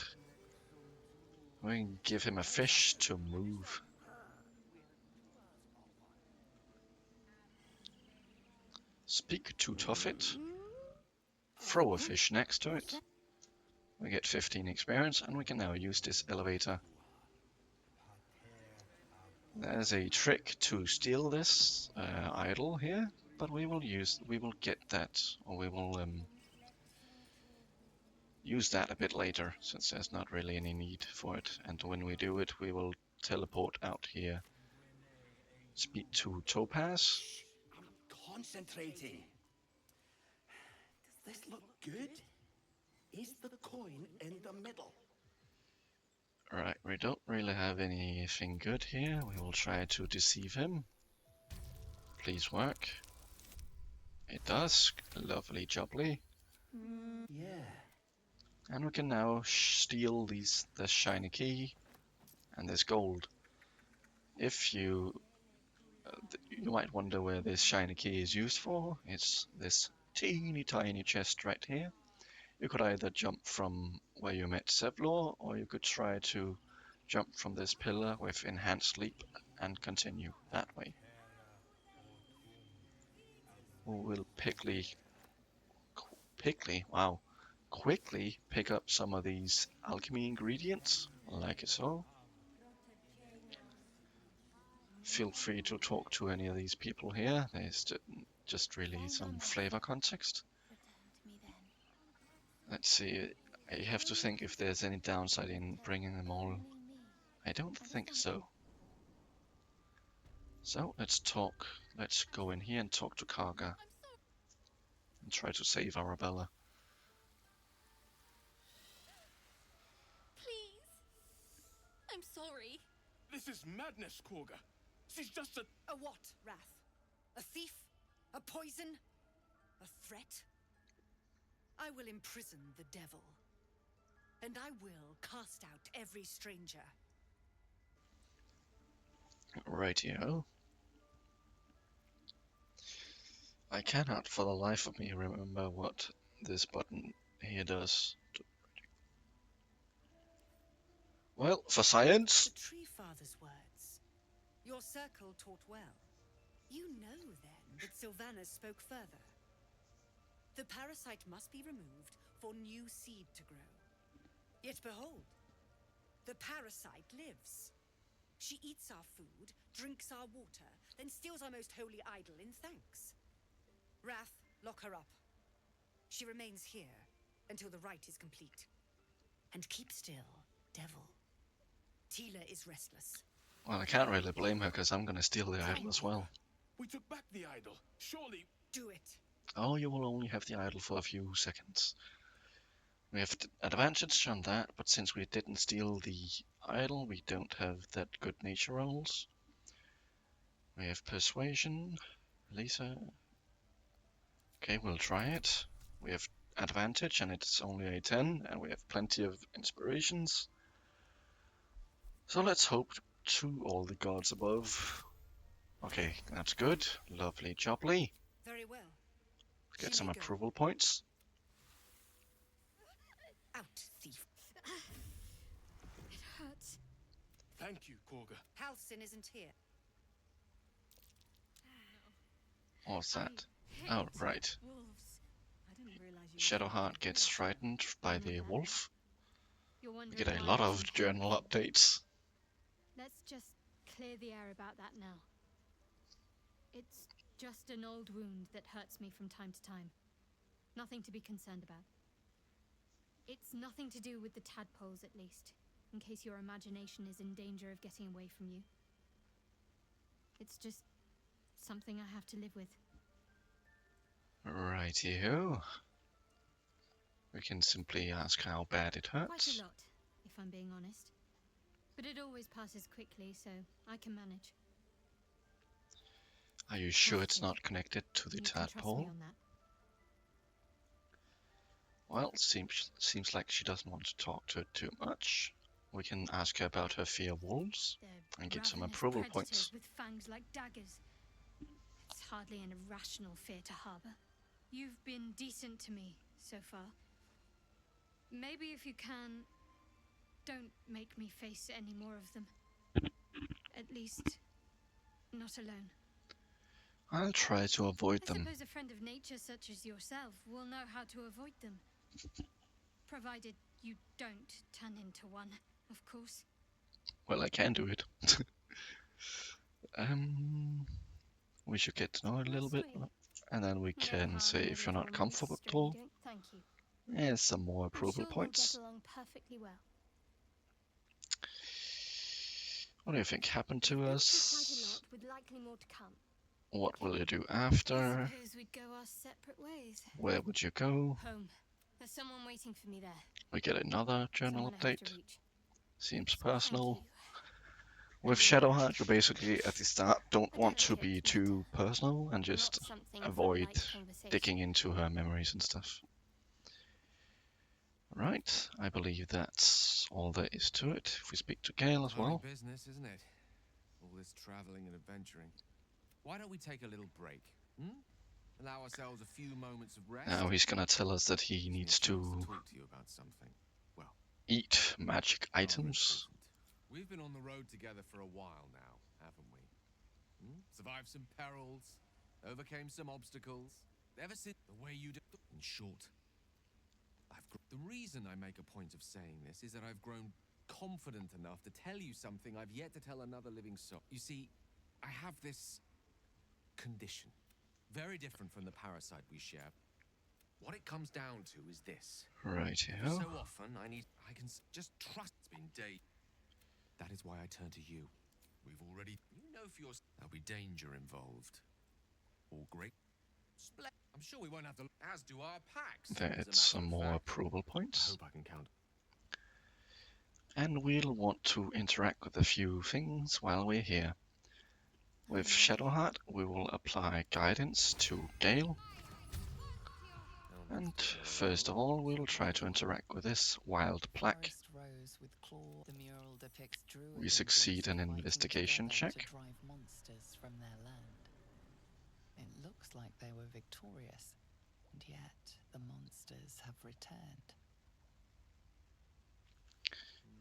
we can give him a fish to move. Speak to Tuffet. Throw a fish next to it. We get 15 experience, and we can now use this elevator. There's a trick to steal this idol here, but we will get that, or we will use that a bit later, since there's not really any need for it. And when we do it, we will teleport out here. Speak to Topaz. I'm concentrating. Does this look good? Is the coin in the middle? Right, we don't really have anything good here. We will try to deceive him. Please work. It does. Lovely jubbly. Yeah. And we can now steal this shiny key and this gold. If you might wonder where this shiny key is used for, it's this teeny tiny chest right here. You could either jump from where you met Sevlor, or you could try to jump from this pillar with enhanced leap and continue that way. We will quickly pick up some of these alchemy ingredients, like so. Feel free to talk to any of these people here. There's just really some flavor context. Let's see, I have to think if there's any downside in bringing them all. I don't think so. So let's talk. Let's go in here and talk to Karga and try to save Arabella. Please. I'm sorry. This is madness, Korga. She's just a... A what, Wrath? A thief? A poison? A threat? I will imprison the devil. And I will cast out every stranger. Rightio. I cannot for the life of me remember what this button here does. Well, for science. The Tree Father's words. Your circle taught well. You know, then, that Sylvanas spoke further. The parasite must be removed for new seed to grow. Yet behold, the parasite lives. She eats our food, drinks our water, then steals our most holy idol in thanks. Wrath, lock her up. She remains here until the rite is complete. And keep still, devil. Tila is restless. Well, I can't really blame her because I'm gonna steal the idol as well. We took back the idol. Surely... Do it. Oh, you will only have the idol for a few seconds. We have advantage on that, but since we didn't steal the idol, we don't have that good nature rolls. We have persuasion, Lisa. Okay, we'll try it. We have advantage and it's only a 10, and we have plenty of inspirations. So let's hope to all the gods above. Okay, that's good. Lovely jubbly. Very well. Get She some may go. approval points. Out, thief. It hurts. Thank you, Korga. Halcyon isn't here. What's that? Hate Oh, right. wolves. I didn't realize you were Shadowheart gets frightened by the wolf. You're We wondering get a why lot I of didn't journal help you. updates. Let's just clear the air about that now. It's just an old wound that hurts me from time to time. Nothing to be concerned about. It's nothing to do with the tadpoles, at least, in case your imagination is in danger of getting away from you. It's just something I have to live with. Rightio. We can simply ask how bad it Quite hurts. a lot, if I'm being honest. But it always passes quickly, so I can manage. Are you sure it's Trust me. not connected to the You can trust me tadpole? on that. Well, seems like she doesn't want to talk to it too much. We can ask her about her fear of wolves They're and get some ravenous approval predators points. with fangs like daggers. It's hardly an irrational fear to harbor. You've been decent to me so far. Maybe if you can, don't make me face any more of them. At least, not alone. I'll try to avoid I them. suppose a friend of nature such as yourself will know how to avoid them. Provided you don't turn into one, of course. Well, I can do it. We should get to know it a little bit, Sweet. and then we No can harm say in a if you're not little comfortable, stringing. Thank you. there's some more I'm approval sure we'll points. get along perfectly well. What do you think happened We've to been us? through quite a lot, with likely more to come. What will you do I after? suppose we'd go our separate ways. Where would you go? Home. There's someone waiting for me there. We get another journal Someone I have update. to reach. Seems Thank personal. you. With Shadowheart, you basically at the start don't want to be too personal and Not just something for a avoid light conversation. digging into her memories and stuff. Right, I believe that's all there is to it. If we speak to Gale as well. Business, isn't it? All this traveling and adventuring. Why don't we take a little break? Allow ourselves a few moments of rest. Now he's gonna tell us that he needs to talk to you about something. Well, eat magic items. we've been on the road together for a while now, haven't we? Survived some perils, overcame some obstacles. Ever since the way you do. In short, the reason I make a point of saying this is that I've grown confident enough to tell you something I've yet to tell another living soul. You see, I have this condition, very different from the parasite we share. What it comes down to is this. Right, yeah. So often just trust. It's been days. That is why I turn to you. We've already. You know for yours. There'll be danger involved. All great. I'm sure we won't have to. As do our packs. That's some more approval I points. hope I can count. And we'll want to interact with a few things while we're here. With Shadowheart, we will apply guidance to Gale. And first of all, we'll try to interact with this wild plaque. Rose with claw. The mural depicts Druid We and succeed beast an fighting investigation together check. to drive monsters from their land. It looks like they were victorious, and yet the monsters have returned.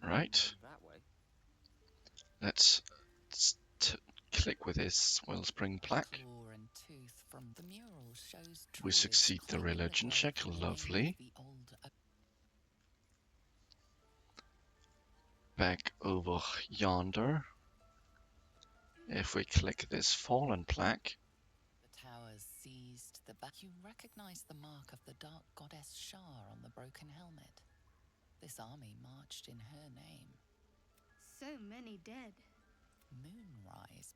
Right. That way. Let's click with this wellspring plaque. Claw and tooth from the mural shows We Druids succeed the claiming religion growth check, and lovely. the old Back over yonder. If we click this fallen plaque, The towers seized the back. You recognize the mark of the dark goddess Shar on the broken helmet. This army marched in her name. So many dead. Moonrise.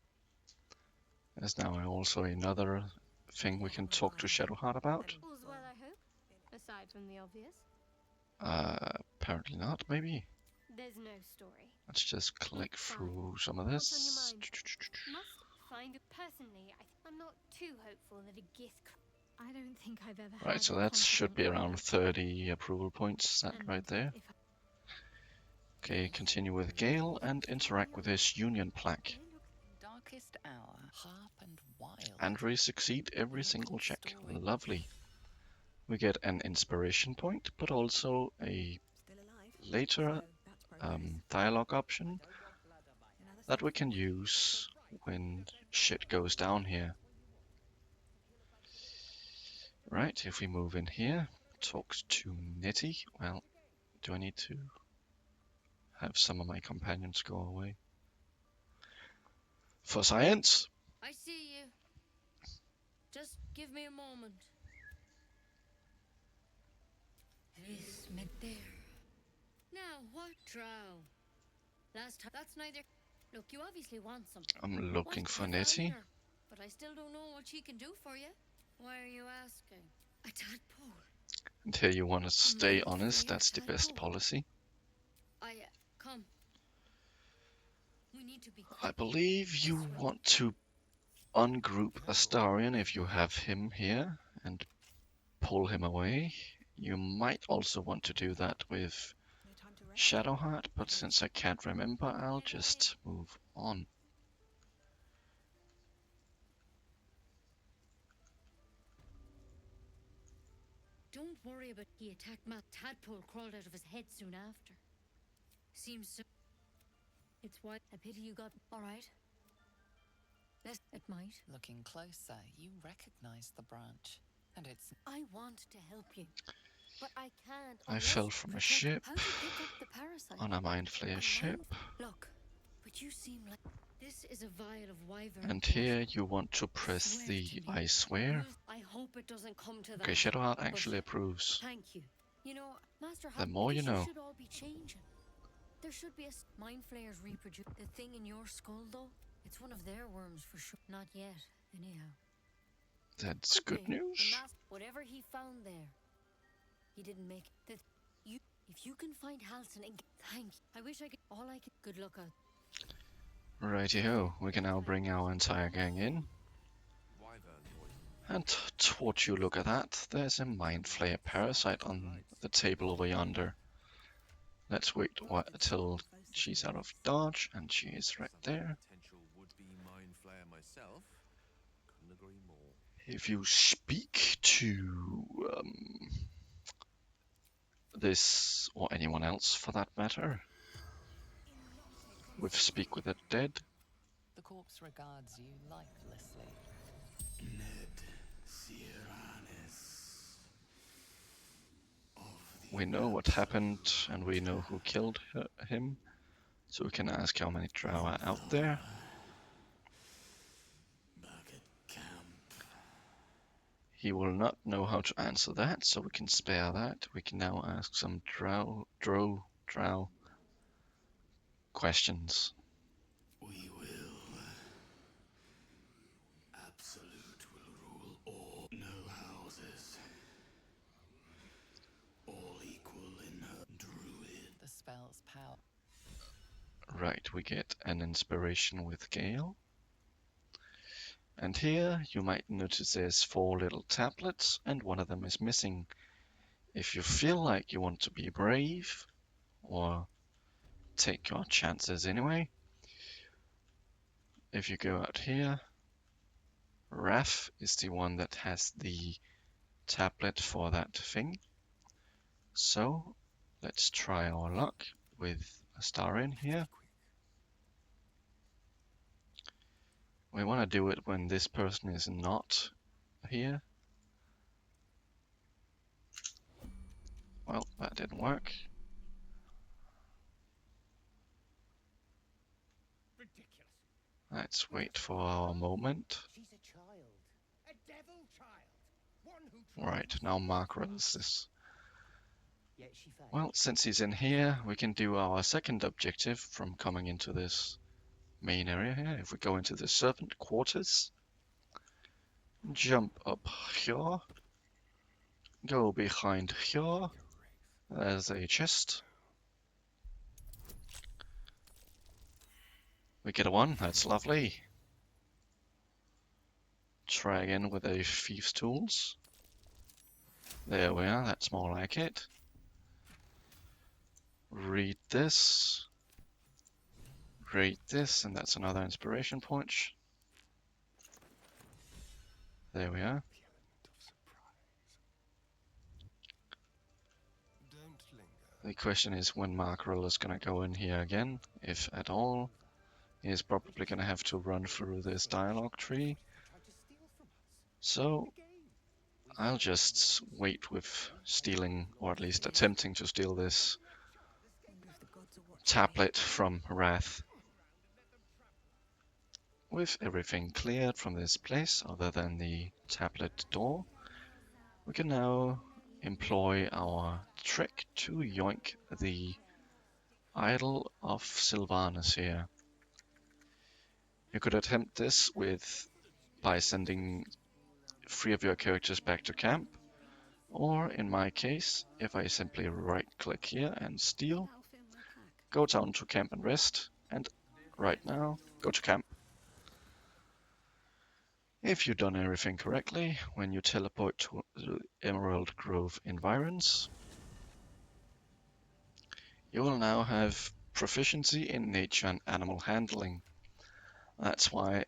there's now also another thing we can talk to Shadowheart about. All's well, I hope. Aside from the obvious. Apparently not, maybe. There's no story. Let's just click Fine. through some of What's on your this. mind? Must find it. Personally, I'm not too hopeful that a Gith. I don't think I've ever had. Right, so a that should be confident around 30 approval points, is that and right there? if Okay, continue with Gale and interact with this union plaque. Darkest hour. Harp and wild. And we succeed every single check. Lovely. We get an inspiration point, but also a later dialogue option that we can use when shit goes down here. Right, if we move in here, talks to Nettie. Well, do I need to have some of my companions go away? For science! I see you. Just give me a moment. This meant there. Now what, Drow? Last time, that's neither. Look, you obviously want something. I'm looking for I found Nettie. her, but I still don't know what she can do for you. Why are you asking? A tadpole. And here you want to stay honest, that's the best policy. Come. We need to be. I believe you want to ungroup Astarion if you have him here and pull him away. You might also want to do that with Shadowheart, but since I can't remember, I'll just move on. Don't worry about he attacked Matt. Tadpole crawled out of his head soon after. Seems so. It's why a pity you got. All right. It might. Looking closer, you recognize the branch, and it's. I want to help you, but I can't. I fell from a ship How to pick up the parasite? on a Mind Flayer ship, Look, but you seem like this is a vial of wyvern. and here you want to press the I swear. I hope it doesn't come to that. Okay, Shadowheart but actually approves. Thank you. You know, Master. The more you know. Should all be changing. There should be a mind flayers reproduce the thing in your skull, though. It's one of their worms for sure. Not yet, anyhow. That's good news. Whatever he found there, he didn't make it. You, if you can find Halson and thank you. I wish I could. All I could. Good luck out. Righty-ho, we can now bring our entire gang in. And towards you look at that, there's a Mind Flayer parasite on the table over yonder. Let's wait till she's out of dodge, and she is right there. If you speak to this, or anyone else for that matter, with Speak with the Dead, The corpse regards you lifelessly. we know what happened and we know who killed him, so we can ask how many drow are out there. He will not know how to answer that, so we can spare that. We can now ask some drow questions. We will spell's power. Right, we get an inspiration with Gale. And here you might notice there's 4 little tablets and one of them is missing. If you feel like you want to be brave or take your chances anyway, if you go out here, Raph is the one that has the tablet for that thing. So let's try our luck with a star in here. We want to do it when this person is not here. Well, that didn't work. Let's wait for our moment. She's a child. A devil child. One who Right, now Mark runs this. Yet she failed. Well, since he's in here, we can do our second objective from coming into this main area here. If we go into the servant quarters, jump up here, go behind here, there's a chest. We get a 1, that's lovely. Try again with a thief's tools. There we are, that's more like it. Read this, and that's another inspiration point. There we are. The question is when Markrel is going to go in here again, if at all. He's probably going to have to run through this dialogue tree. So I'll just wait with stealing, or at least attempting to steal this tablet from Wrath. With everything cleared from this place, other than the tablet door, we can now employ our trick to yoink the idol of Sylvanas here. You could attempt this by sending 3 of your characters back to camp, or in my case, if I simply right click here and steal, go down to camp and rest, and right now, go to camp. If you've done everything correctly, when you teleport to the Emerald Grove environs, you will now have proficiency in nature and animal handling. That's why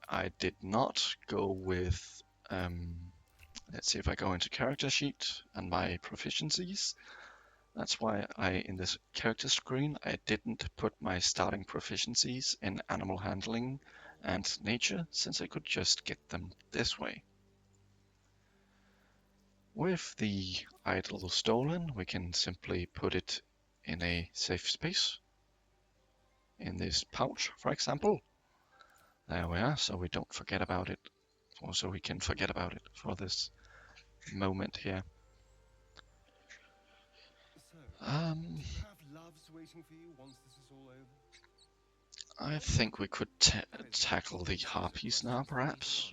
I did not go with, let's see if I go into character sheet and my proficiencies. That's why in this character screen, I didn't put my starting proficiencies in animal handling and nature, since I could just get them this way. With the idol stolen, we can simply put it in a safe space. In this pouch, for example. There we are, so we don't forget about it. Or so we can forget about it for this moment here. I think we could tackle the harpies now, perhaps.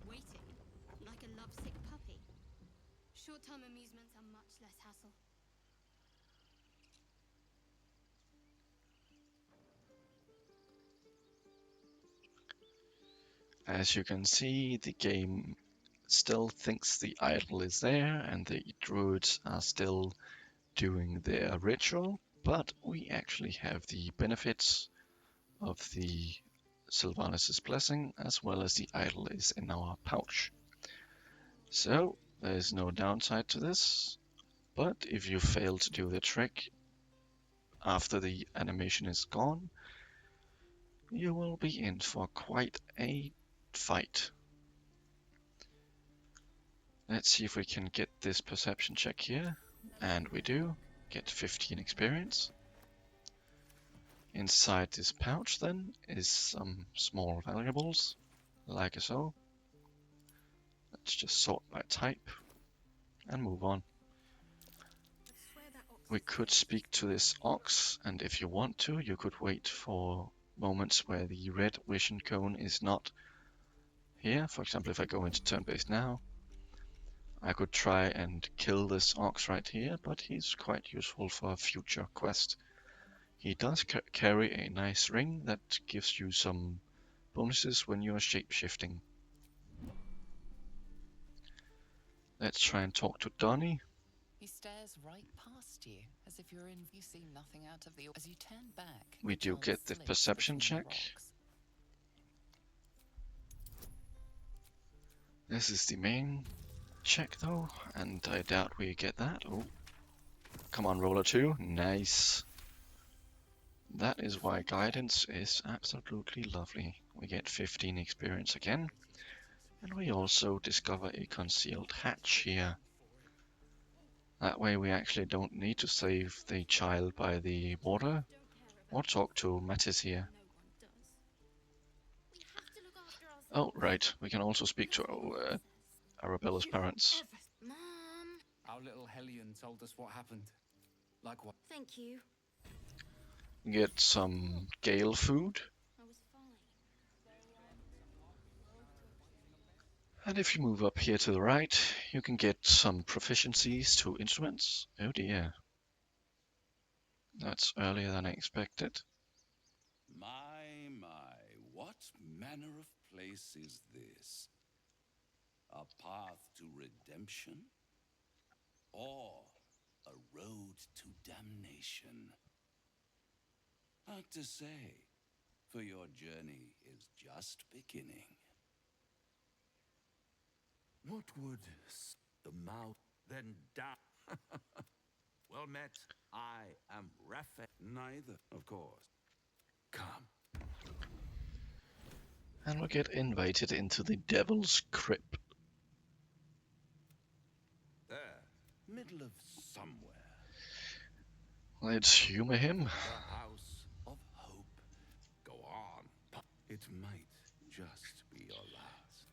Waiting, like a lovesick puppy. Short-term amusements are much less hassle. As you can see, the game still thinks the idol is there and the druids are still doing their ritual, but we actually have the benefits of the Sylvanas' blessing as well as the idol is in our pouch. So there's no downside to this, but if you fail to do the trick after the animation is gone, you will be in for quite a fight. Let's see if we can get this perception check here, and we do get 15 experience. Inside this pouch then is some small valuables, like so. Let's just sort by type and move on. We could speak to this ox, and if you want to, you could wait for moments where the red vision cone is not here. For example, if I go into turn-based now, I could try and kill this ox right here, but he's quite useful for a future quest. He does carry a nice ring that gives you some bonuses when you're shapeshifting. Let's try and talk to Donnie. He stares right past you, as if you're in. You see nothing out of the. As you turn back, We do get the perception check. This is the main check though, and I doubt we get that. Oh, come on, roller 2. Nice. That is why guidance is absolutely lovely. We get 15 experience again, and we also discover a concealed hatch here. That way we actually don't need to save the child by the water or talk to Mattis here. Oh, right, we can also speak to Arabella's parents. Mom. Our little Hellion told us what happened. Like what? Thank you. Get some Gale food. I was fine. And if you move up here to the right, you can get some proficiencies to instruments. Oh dear. That's earlier than I expected. My, what manner of place is this? A path to redemption? Or a road to damnation? Hard to say, for your journey is just beginning. What would the mouth then down? Well met. I am Raphael. Neither, of course. Come. And we get invited into the Devil's Crypt. There, middle of somewhere. Let's humor him. The House of Hope. Go on. It might just be your last.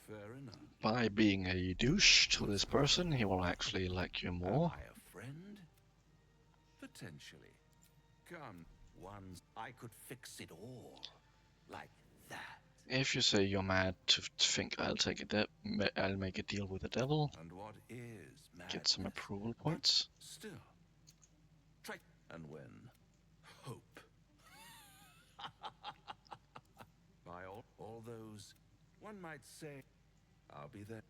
Fair enough. By being a douche to this person, he will actually like you more. Am I a friend? Potentially. Come, once I could fix it all. Like that. If you say you're mad to think I'll make a deal with the devil, and what is madness? Get some approval points. But still. Try. And when hope. By all those, one might say, I'll be there.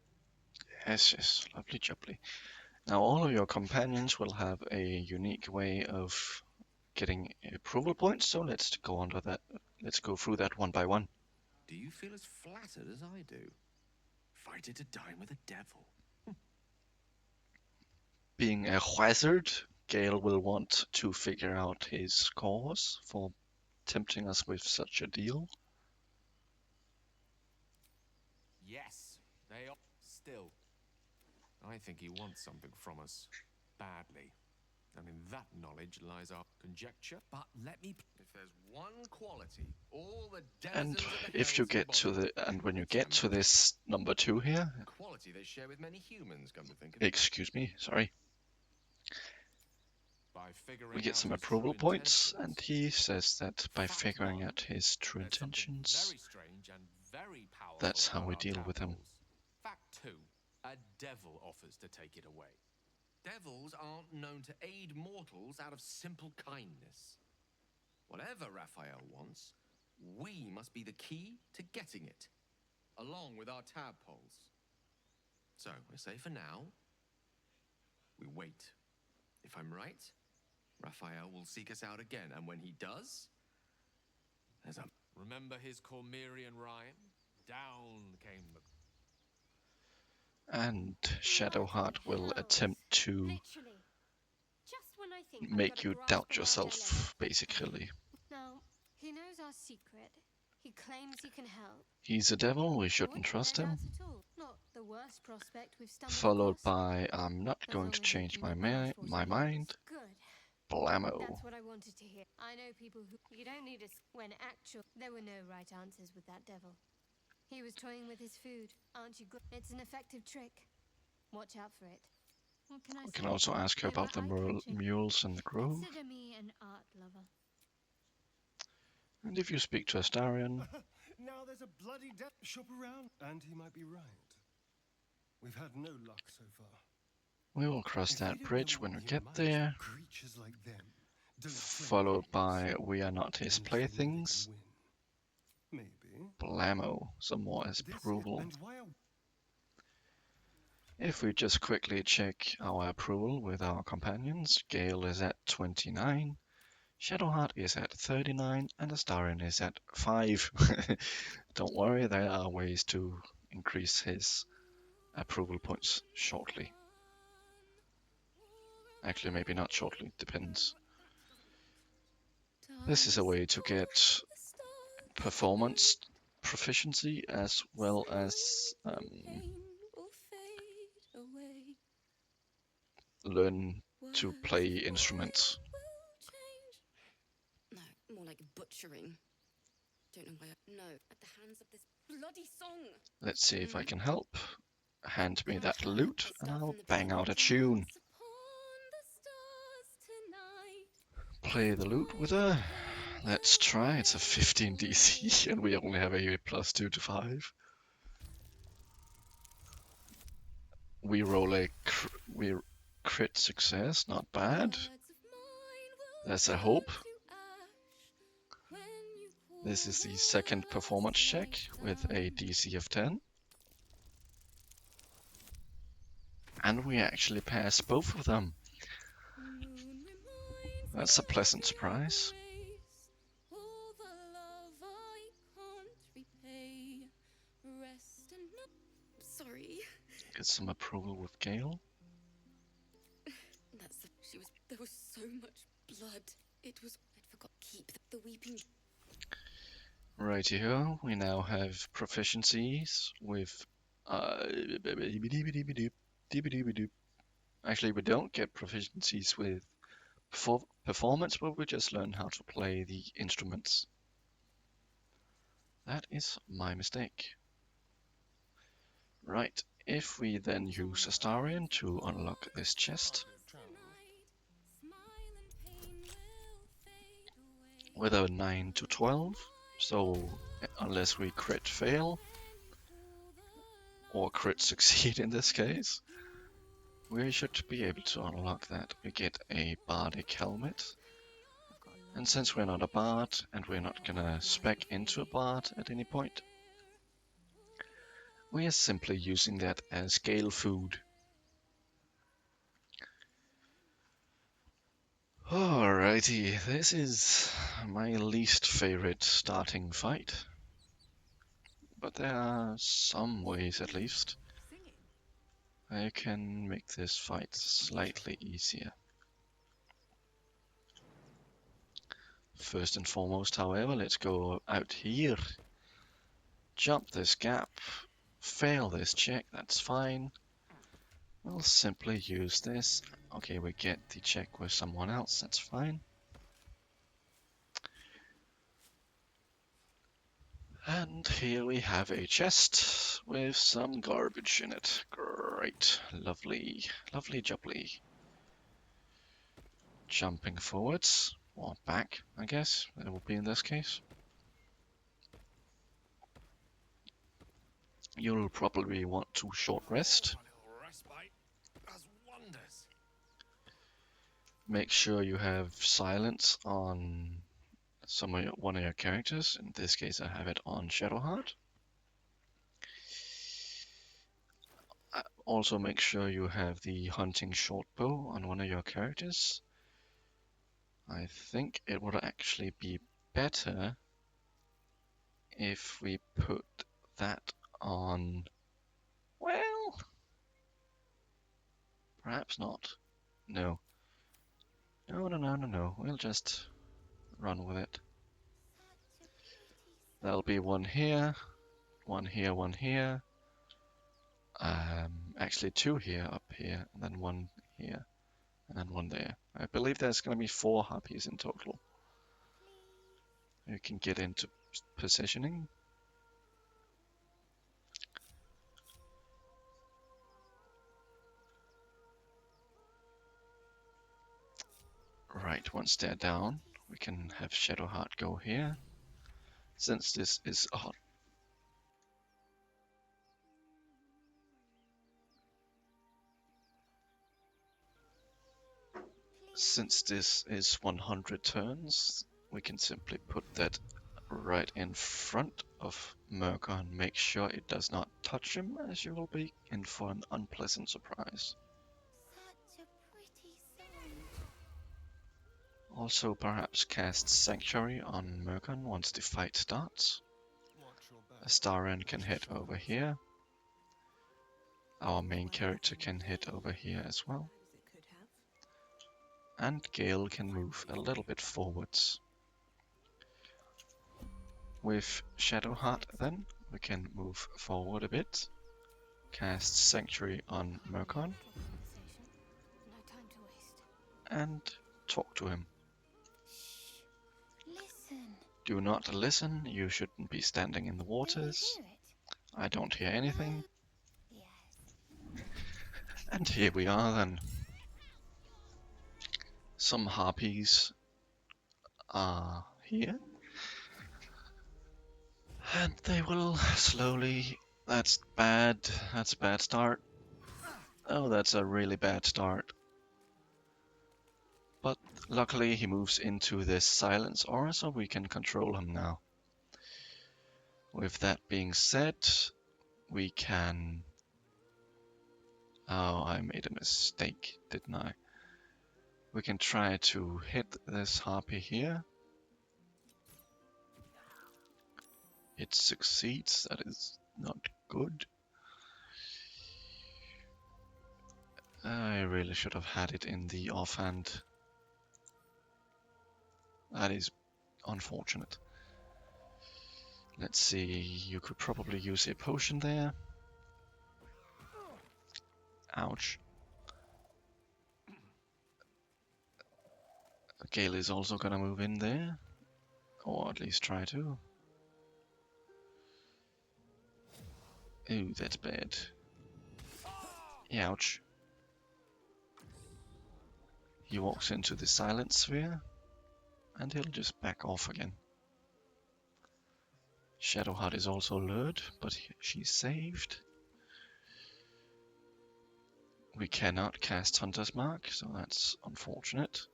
Yes, lovely jubbly. Now all of your companions will have a unique way of getting approval points, so let's go on to that. Let's go through that one by one. Do you feel as flattered as I do? Fighter to dine with a devil. Being a wizard, Gale will want to figure out his cause for tempting us with such a deal. Yes, they are. Still, I think he wants something from us. Badly. And in that knowledge lies our conjecture. But let me... If there's one quality, all the And denizens of the if you Hells get to embody, the, and when you get to this number 2 here, quality they share with many humans, come to think of it. excuse me, sorry, By figuring we get out some his approval true points, and intentions. he says that by Fact figuring one, out his true there's something intentions, very strange and very powerful that's how about we our deal with him. tadpoles. Fact 2, a devil offers to take it away. Devils aren't known to aid mortals out of simple kindness. Whatever Raphael wants, we must be the key to getting it, along with our tadpoles. So, I say for now, we wait. If I'm right, Raphael will seek us out again, and when he does, there's a... Remember his Cormyrean rhyme? Down came the... And Shadowheart will attempt to Literally. Just when I think I've make got a you grasp doubt of our yourself, dilemma. basically. Now, he knows our secret. He claims he can help. He's a devil, we I shouldn't wouldn't trust no him. doubts at all. Not the worst prospect we've stumbled Followed across. by, I'm not As going long to as he change can my, be vouched for my some mind. Good. Blammo. That's what I wanted to hear. I know people who... You don't need us when actual... There were no right answers with that devil. He was toying with his food. Aren't you good? It's an effective trick. Watch out for it. What can I We say? can also ask her They were about the eye-catching. mules in the grove. Consider me an art lover. And if you speak to Astarion, Now there's a bloody shop around, and he might be right. We've had no luck so far. We will cross If they that don't know bridge what when we we get manage, there, creatures like them don't play followed games. by we are not his And think they can playthings. win. Maybe. Blammo, some more This approval. and why are If we just quickly check our approval with our companions, Gale is at 29, Shadowheart is at 39, and Astarion is at 5. Don't worry, there are ways to increase his approval points shortly. Actually, maybe not shortly, depends. This is a way to get performance proficiency as well as learn to play instruments. No, more like butchering. Don't know why. No, at the hands of this bloody song. Let's see if I can help. Hand me that lute and I'll bang out a tune. Play the lute with her. Let's try. It's a 15 DC and we only have a +2 to 5. We roll a crit success, not bad. There's a hope. This is the second performance check with a DC of 10. And we actually pass both of them. That's a pleasant surprise. Sorry. Get some approval with Gale. There was so much blood. I forgot to keep the weeping. Righty-ho, we now have proficiencies with actually we don't get proficiencies with performance, but we just learn how to play the instruments. That is my mistake. Right, if we then use Astarion to unlock this chest with a 9 to 12, so unless we crit fail, or crit succeed in this case, we should be able to unlock that. We get a bardic helmet, and since we're not a bard, and we're not gonna spec into a bard at any point, we are simply using that as Gale food. Alrighty, this is my least favorite starting fight. But there are some ways, at least, I can make this fight slightly easier. First and foremost, however, let's go out here. Jump this gap. Fail this check, that's fine. We'll simply use this. Okay, we get the check with someone else, that's fine. And here we have a chest with some garbage in it. Great. Lovely. Lovely jubbly. Jumping forwards. Or back, I guess. It will be in this case. You'll probably want to short rest. Make sure you have silence on one of your characters. In this case, I have it on Shadowheart. Also make sure you have the hunting shortbow on one of your characters. I think it would actually be better if we put that on, well, perhaps not. No. No. We'll just run with it. There'll be one here, one here, one here. Actually 2 here, up here, and then 1 here, and then 1 there. I believe there's going to be 4 harpies in total. You can get into positioning. Right, once they're down, we can have Shadowheart go here. Since this is since this is 100 turns, we can simply put that right in front of Merker and make sure it does not touch him, as you will be in for an unpleasant surprise. Such a pretty song. Also perhaps cast Sanctuary on Merkan once the fight starts. Astarion can head over here. Our main character can head over here as well. And Gale can move a little bit forwards. With Shadowheart then, we can move forward a bit. Cast Sanctuary on Merkan. And talk to him. Listen. Do not listen, you shouldn't be standing in the waters. I don't hear anything. And here we are then. Some harpies are here. And they will slowly... That's bad. That's a bad start. Oh, that's a really bad start. But luckily he moves into this silence aura, so we can control him now. With that being said, we can... Oh, I made a mistake, didn't I? We can try to hit this harpy here. It succeeds, that is not good. I really should have had it in the offhand. That is unfortunate. Let's see, you could probably use a potion there. Ouch. Gale is also gonna move in there. Or at least try to. Ooh, that's bad. Ouch. He walks into the silent sphere. And he'll just back off again. Shadowheart is also lured, but she's saved. We cannot cast Hunter's Mark, so that's unfortunate.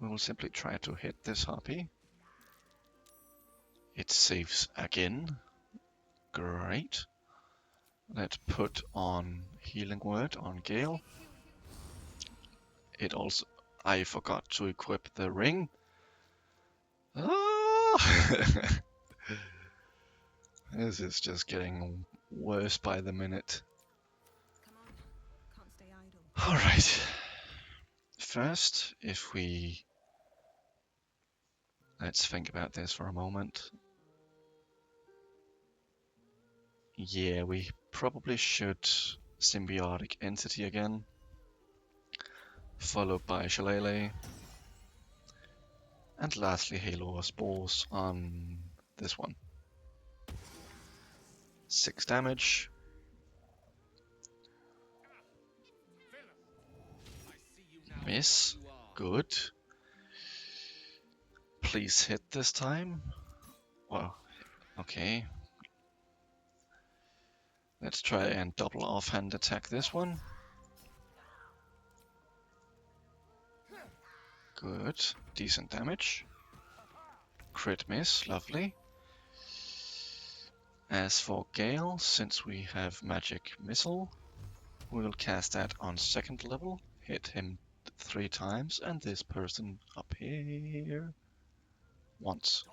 We will simply try to hit this harpy. It saves again. Great. Let's put on Healing Word on Gale. It also... I forgot to equip the ring. Ah! This is just getting worse by the minute. Alright. First, if we... Let's think about this for a moment. Yeah, we probably should Symbiotic Entity again. Followed by Shillelagh. And lastly Halo or Spores on this one. 6 damage. Miss. Good. Please hit this time. Well, okay. Let's try and double offhand attack this one. Good. Decent damage. Crit miss. Lovely. As for Gale, since we have Magic Missile, we will cast that on 2nd level. Hit him 3 times, and this person up here once.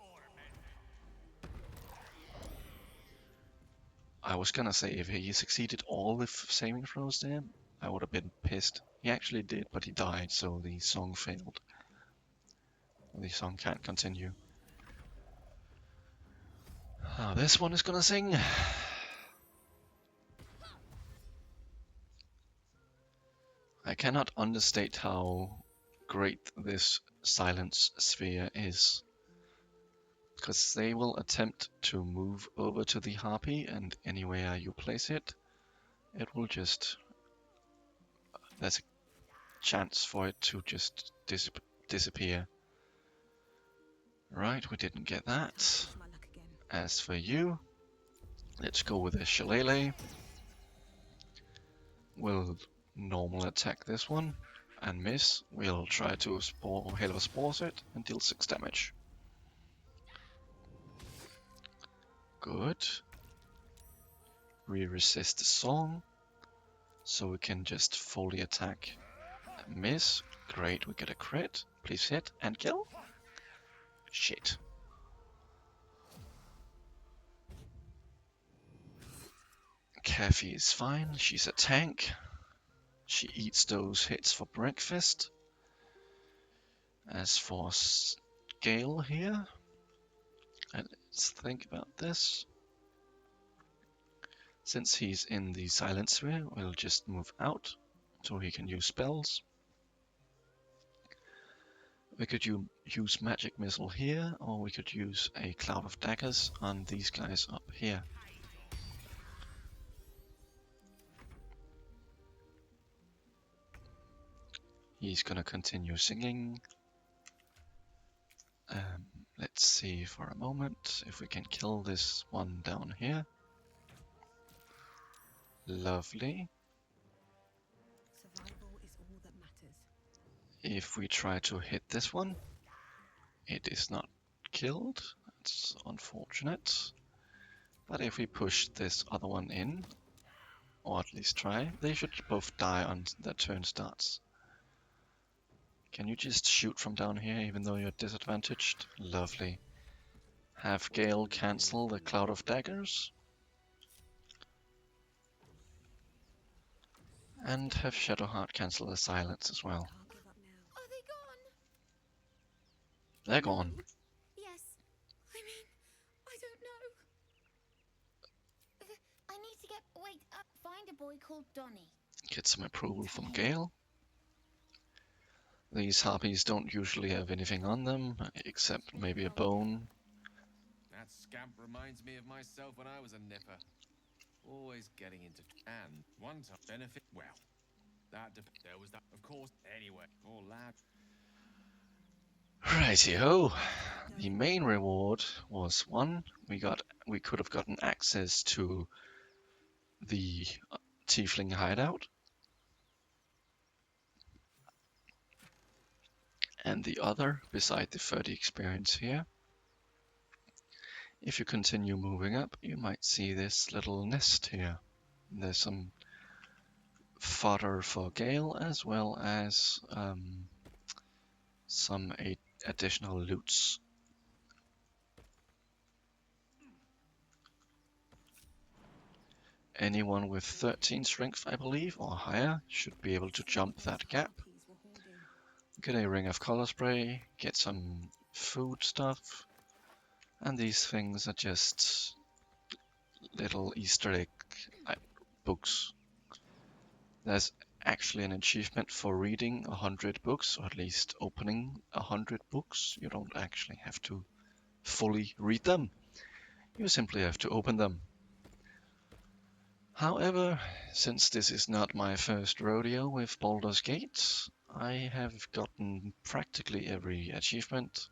I was gonna say, if he succeeded all the saving throws there, I would have been pissed. He actually did, but he died, so the song failed. The song can't continue. Oh, this one is gonna sing. I cannot understate how great this silence sphere is. Because they will attempt to move over to the harpy, and anywhere you place it, it will just... There's a chance for it to just disappear. Right, we didn't get that. As for you, let's go with a Shillelagh. We'll normal attack this one. and miss. We'll try to Hail of Spores it and deal 6 damage. Good. We resist the song, so we can just fully attack and miss. Great, we get a crit. Please hit and kill. Shit. Kathy is fine, she's a tank. She eats those hits for breakfast. As for Gale here, let's think about this. Since he's in the silent sphere, we'll just move out so he can use spells. We could use magic missile here, or we could use a cloud of daggers on these guys up here. He's gonna continue singing. Let's see for a moment if we can kill this one down here. Lovely. Survival is all that matters. If we try to hit this one, it is not killed. That's unfortunate. But if we push this other one in, or at least try, they should both die on their turn starts. Can you just shoot from down here even though you're disadvantaged? Lovely. Have Gale cancel the Cloud of Daggers. And have Shadowheart cancel the Silence as well. Are they gone? They're gone. Yes. I mean, I don't know. I need to get... Wait, find a boy called Donny. Get some approval from Gale. These harpies don't usually have anything on them, except maybe a bone. That scamp reminds me of myself when I was a nipper. Always getting into... And one time, benefit... Well, there was that, of course. Anyway, poor lad. Righty-ho. The main reward was one. We could have gotten access to the Tiefling hideout. And the other, beside the 30 experience here. If you continue moving up, you might see this little nest here. There's some fodder for Gale, as well as some additional loots. Anyone with 13 strength, I believe, or higher, should be able to jump that gap. Get a ring of color spray, get some food stuff, and these things are just little Easter egg books. There's actually an achievement for reading 100 books, or at least opening 100 books. You don't actually have to fully read them. You simply have to open them. However, since this is not my first rodeo with Baldur's Gate, I have gotten practically every achievement.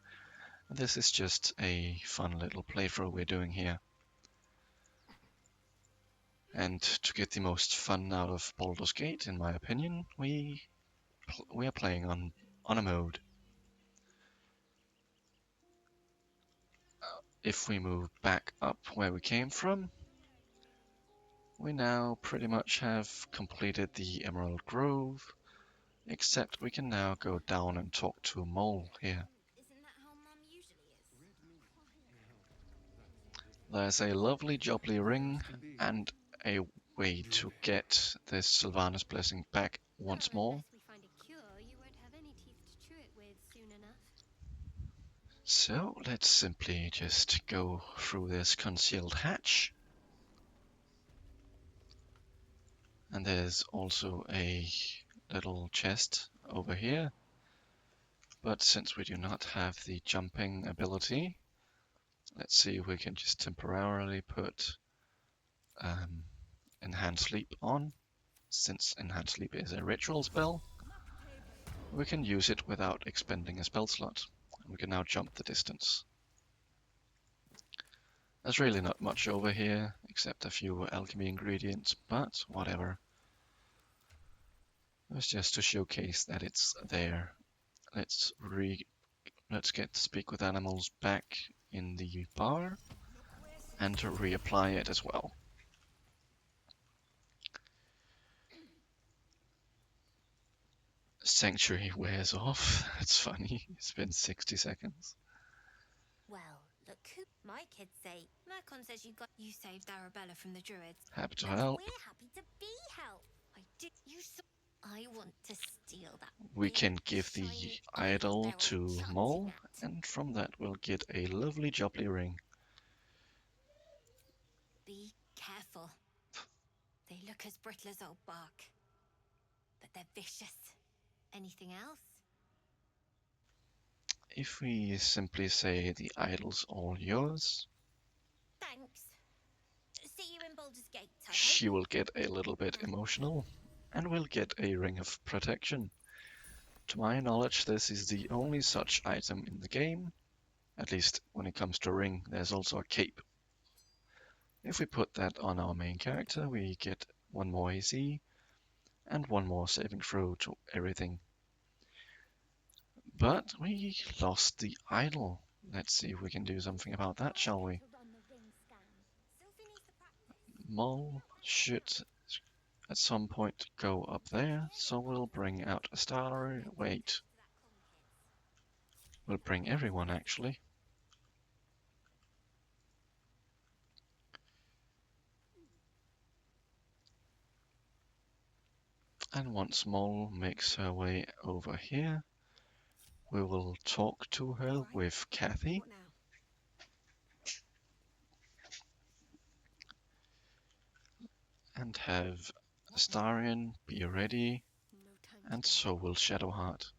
This is just a fun little playthrough we're doing here. And to get the most fun out of Baldur's Gate, in my opinion, we are playing on a mode. If we move back up where we came from, we now pretty much have completed the Emerald Grove, except we can now go down and talk to a mole here. Isn't that how Mum usually is? There's a lovely jubbly ring and a way to get this Sylvanas blessing back once more. Unless we find a cure, you won't have any teeth to chew it with soon enough. So let's simply just go through this concealed hatch. And there's also a little chest over here. But since we do not have the jumping ability, let's see if we can just temporarily put Enhanced Sleep on. Since Enhanced Sleep is a ritual spell, we can use it without expending a spell slot. And we can now jump the distance. There's really not much over here, except a few alchemy ingredients, but whatever. It's just to showcase that it's there. Let's get Speak with Animals back in the bar and to reapply it as well. Sanctuary wears off. That's funny. It's been 60 seconds. Well, look who my kids say. Mercon says you saved Arabella from the Druids. Happy to And help. we're happy to be help. I want to steal that. We big, can give the shiny idol barrel to shouting Mole, at. and from that we'll get a lovely jubbly ring. Be careful. They look as brittle as old bark, but they're vicious. Anything else? If we simply say the idol's all yours, Thanks. See you in Baldur's Gate, I hope. she will get a little bit emotional and will get a ring of protection. To my knowledge, this is the only such item in the game. At least when it comes to ring, there's also a cape. If we put that on our main character, we get 1 more AC and 1 more saving throw to everything. But we lost the idol. Let's see if we can do something about that, shall we? Mole should at some point go up there, so we'll bring out a star. Wait. We'll bring everyone, actually. And once Mole makes her way over here, we will talk to her with Kathy. And have Astarion be ready, and so will Shadowheart.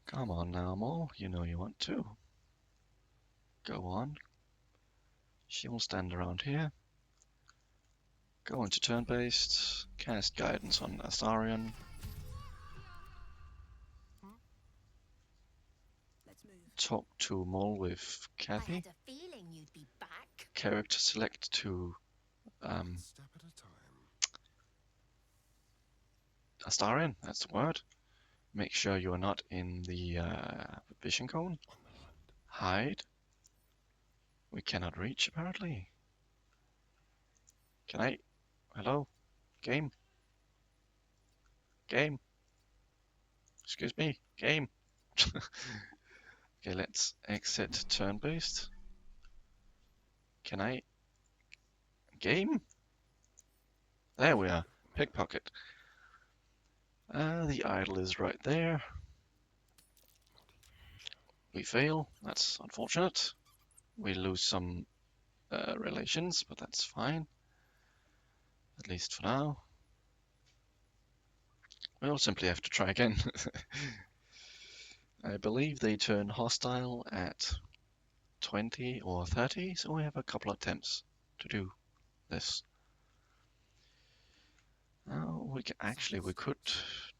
Come on now, Mole, you know you want to. Go on. She will stand around here. Go into turn-based, cast guidance on Astarion. Talk to Mole with Kathy. I had a feeling you'd be back. Character select to Step at a time. Astarion, that's the word. Make sure you are not in the vision cone. Hide. We cannot reach, apparently. Can I? Hello? Game? Game? Excuse me? Game? Okay, let's exit turn-based. Can I? Game? There we are. Pickpocket. The idol is right there. We fail. That's unfortunate. We lose some relations, but that's fine. At least for now. We'll simply have to try again. I believe they turn hostile at 20 or 30, so we have a couple of attempts to do this. Now we could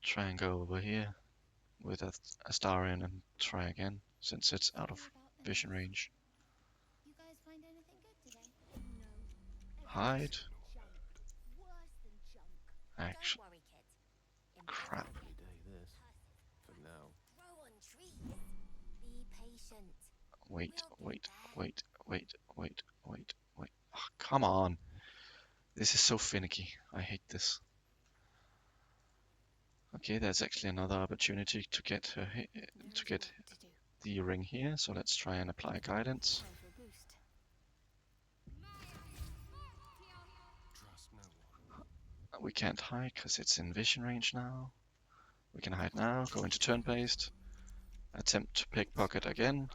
try and go over here with Astarion and try again, since it's out of vision range. You guys find anything good today? No. Hide. Worse than junk. Actually, Don't worry, kid. crap. For now. Grow on trees. Be patient. Wait. Oh, come on. This is so finicky. I hate this. Okay, there's actually another opportunity to get her to get the ring here. So let's try and apply guidance. We can't hide because it's in vision range now. We can hide now. Go into turn-based. Attempt to pickpocket again.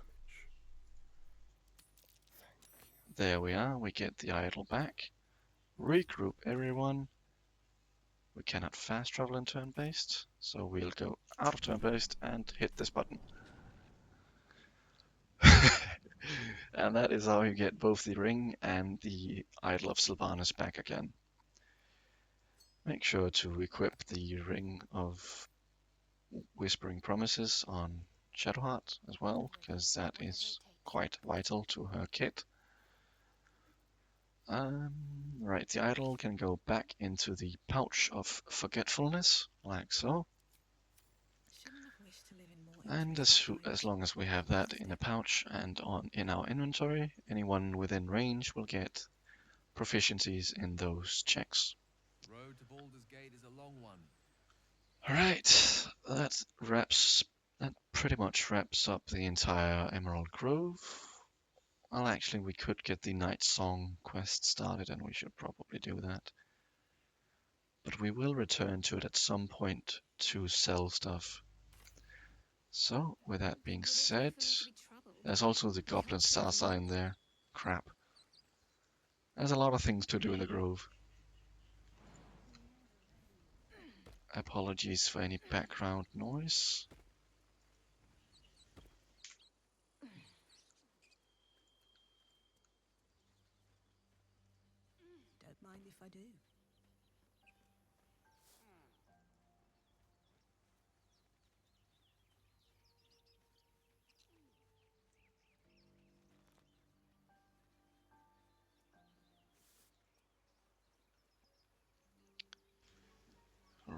There we are. We get the idol back. Regroup everyone. We cannot fast travel in turn-based, so we'll go out of turn-based and hit this button. And that is how you get both the ring and the idol of Sylvanas back again. Make sure to equip the ring of Whispering Promises on Shadowheart as well, because that is quite vital to her kit. Right, the idol can go back into the pouch of forgetfulness, like so. And as long as we have that in a pouch and in our inventory, anyone within range will get proficiencies in those checks. Road to Baldur's Gate is a long one. Alright, that pretty much wraps up the entire Emerald Grove. Well, actually, we could get the Night Song quest started, and we should probably do that. But we will return to it at some point to sell stuff. So, with that being said, there's also the Goblin star sign there. Crap. There's a lot of things to do in the Grove. Apologies for any background noise. Don't mind if I do.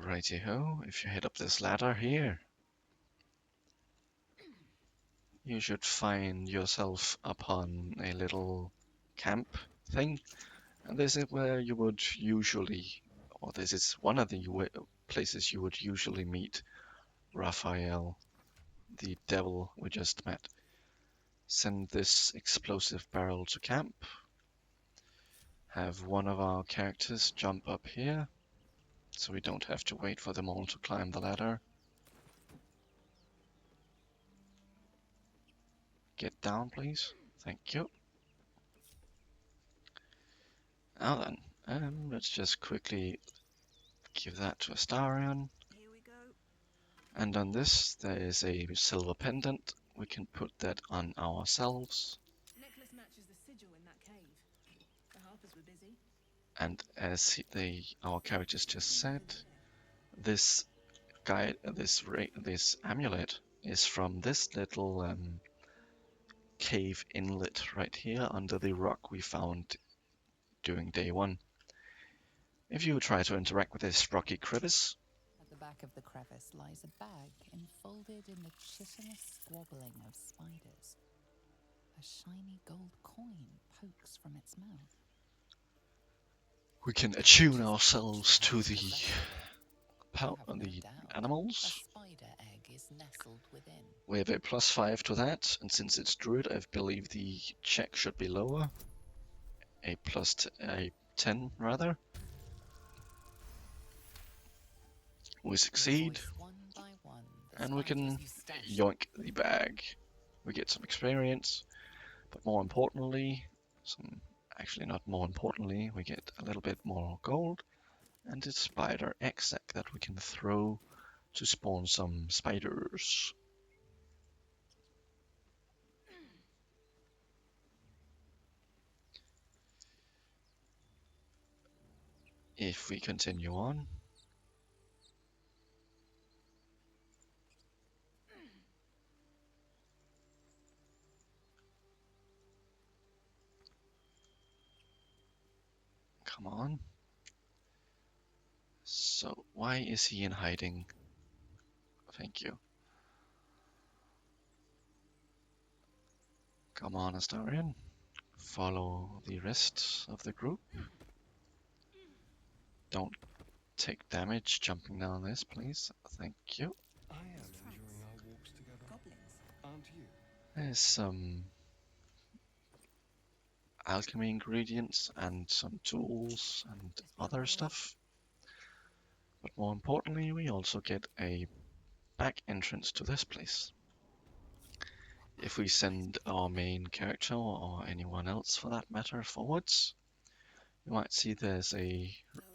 Righty-ho, if you head up this ladder here, you should find yourself upon a little camp thing. And this is where you would usually, or this is one of the places you would usually meet Raphael, the devil we just met. Send this explosive barrel to camp. Have one of our characters jump up here, so we don't have to wait for them all to climb the ladder. Get down, please. Thank you. Now then, let's just quickly give that to Astarion. Here we go. And on this, there is a silver pendant. We can put that on ourselves. Necklace matches the sigil in that cave. The harpers were busy. And as our characters just said, this amulet is from this little cave inlet right here under the rock we found during day one. If you try to interact with this rocky crevice, At the back of the crevice lies a bag enfolded in the chitinous squabbling of spiders. A shiny gold coin pokes from its mouth. we can attune ourselves to the animals. A spider egg is nestled within. We have a +5 to that, and since it's Druid, I believe the check should be lower. A 10 rather. We succeed, One by one, and we can yoink the bag. We get some experience, but more importantly, actually not more importantly, we get a little bit more gold and a spider egg sac that we can throw to spawn some spiders. If we continue on, come on. So why is he in hiding? Thank you. Come on, Astarion. Follow the rest of the group. Don't take damage jumping down this, please. Thank you. I am enjoying our walks together. Goblins. Aren't you? There's some alchemy ingredients and some tools and other stuff. But more importantly, we also get a back entrance to this place. If we send our main character, or anyone else for that matter, forwards, you might see there's a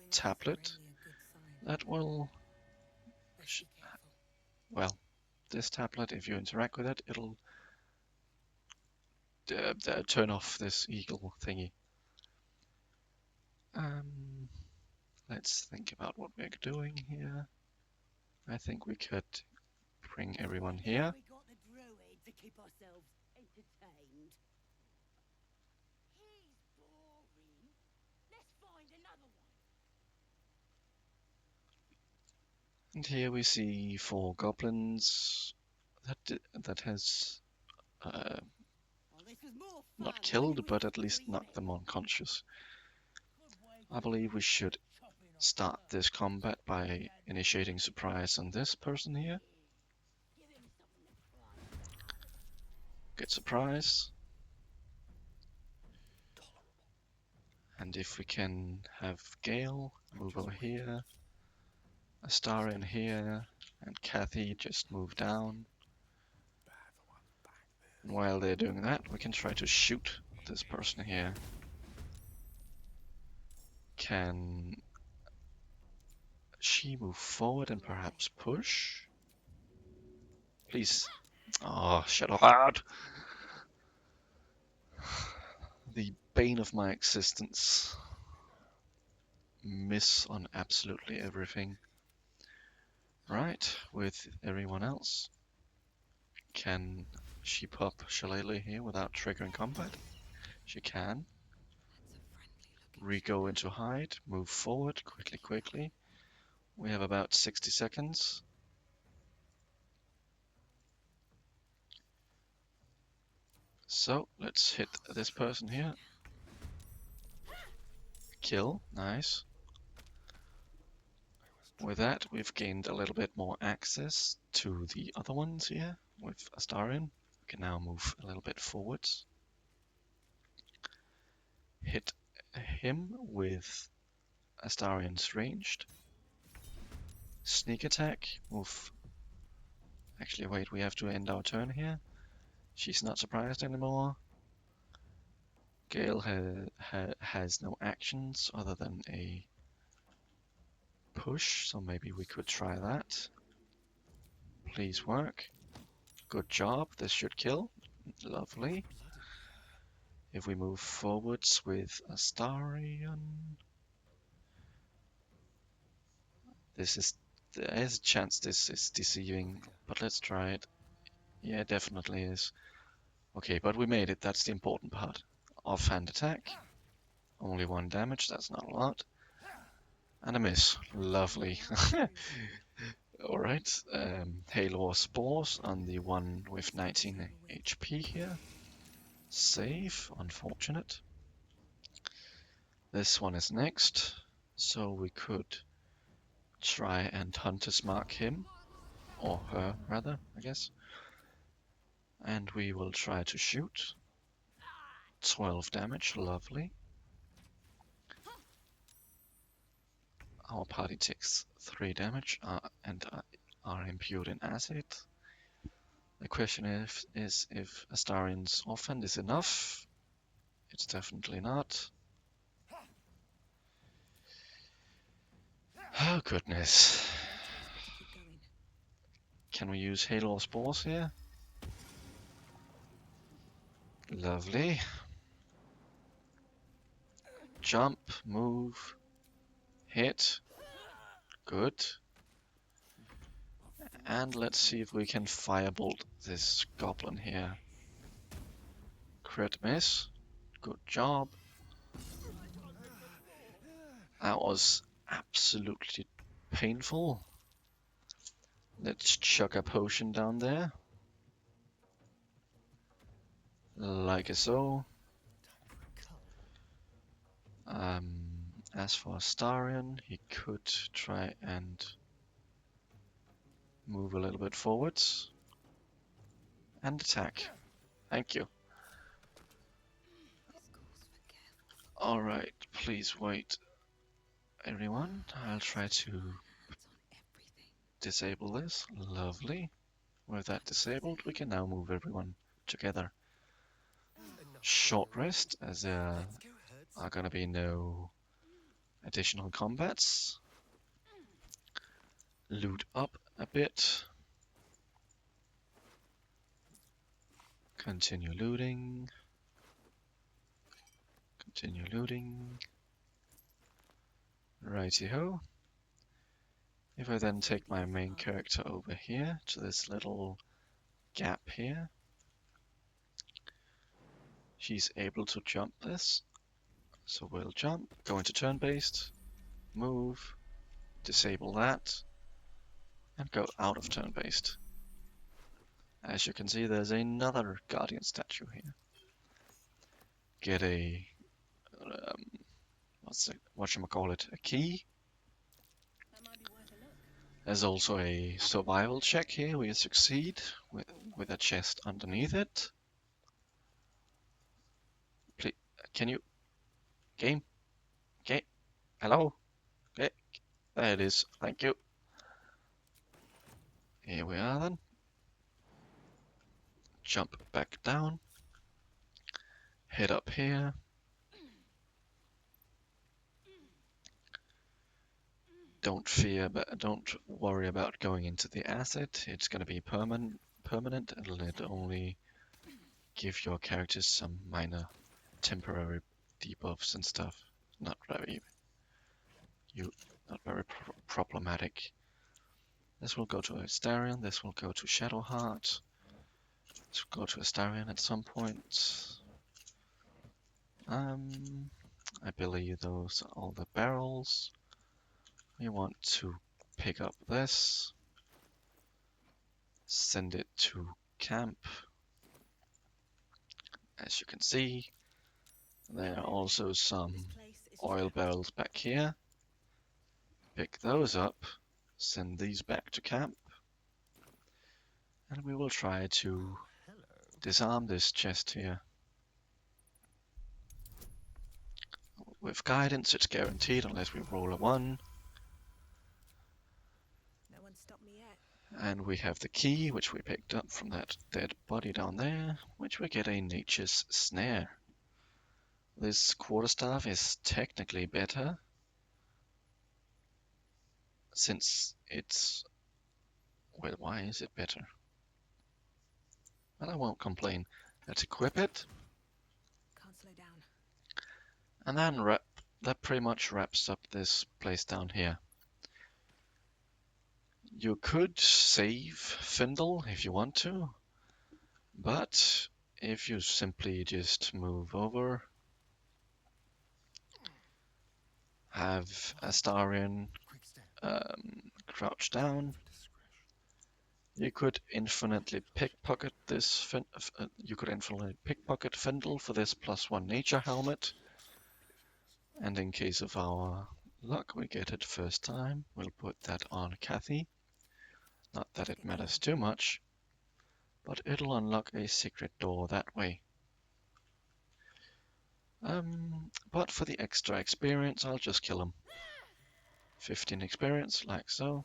tablet that will, well, this tablet, if you interact with it, it'll turn off this eagle thingy. Let's think about what we're doing here. I think we could bring everyone here. We got the Druid to keep ourselves entertained. He's boring. Let's find And here we see 4 goblins that has not killed, but at least knocked them unconscious. I believe we should start this combat by initiating surprise on this person here. Get surprise. And if we can have Gale move over here, Astarion here, and Kathy just move down. And while they're doing that, we can try to shoot this person here. Can she move forward and perhaps push? Please. Oh, shut up. The bane of my existence. Miss on absolutely everything. Right, with everyone else. Can she pop Shillelagh here without triggering combat? She can. Re-go into hide, move forward, quickly. We have about 60 seconds. So, let's hit this person here. Kill, nice. With that, we've gained a little bit more access to the other ones here with Astarion. We can now move a little bit forwards. Hit him with Astarion's ranged. Sneak attack, move. Actually, wait, we have to end our turn here. She's not surprised anymore. Gale has no actions other than a push, so maybe we could try that. Please work. Good job, this should kill. Lovely. If we move forwards with Astarion, there is a chance this is deceiving, but let's try it. Yeah, it definitely is. Okay, but we made it, that's the important part. Offhand attack. Only 1 damage, that's not a lot. And a miss. Lovely. Alright, Halo Spores on the one with 19 HP here. Save, unfortunate. This one is next, so we could try and Hunter's Mark him, or her rather, I guess. And we will try to shoot. 12 damage, lovely. Our party takes 3 damage and are imbued in acid. The question is if Astarion's offhand is enough. It's definitely not. Oh goodness. Can we use Halo Spores here? Lovely. Jump, move, hit. Good. And let's see if we can firebolt this goblin here. Crit miss. Good job. That was absolutely painful. Let's chuck a potion down there. Like so. As for Astarion, he could try and move a little bit forwards. And attack. Thank you. Alright, please wait. Everyone, I'll try to disable this. Lovely. With that disabled, we can now move everyone together. Short rest, as there are gonna be no additional combats. Loot up a bit. Continue looting. Continue looting. Righty-ho. If I then take my main character over here to this little gap here, she's able to jump this. So we'll jump, go into turn-based, move, disable that, and go out of turn-based. As you can see, there's another guardian statue here. Get a whatchamacallit, a key. There's also a survival check here. We succeed with a chest underneath it. Please, can you game? Hello? Okay, there it is. Thank you. Here we are then. Jump back down. Head up here. Don't worry about going into the asset. It's going to be permanent, and it'll only give your characters some minor temporary debuffs and stuff. Not very problematic. This will go to Astarion. This will go to Shadowheart. This will go to Astarion at some point. I believe those are all the barrels. We want to pick up this, send it to camp. As you can see, there are also some oil barrels back here. Pick those up, send these back to camp, and we will try to disarm this chest here. With guidance, it's guaranteed unless we roll a 1. And we have the key, which we picked up from that dead body down there, which we get a Nature's Snare. This quarterstaff is technically better, since it's... well, why is it better? Well, I won't complain. Let's equip it. Can't slow down. And then that pretty much wraps up this place down here. You could save Findle if you want to, but if you simply just move over, have Astarion crouch down, you could infinitely pickpocket this. You could infinitely pickpocket Findle for this +1 nature helmet, and in case of our luck, we get it first time. We'll put that on Kathy. Not that it matters too much, but it'll unlock a secret door that way. But for the extra experience, I'll just kill him. 15 experience, like so.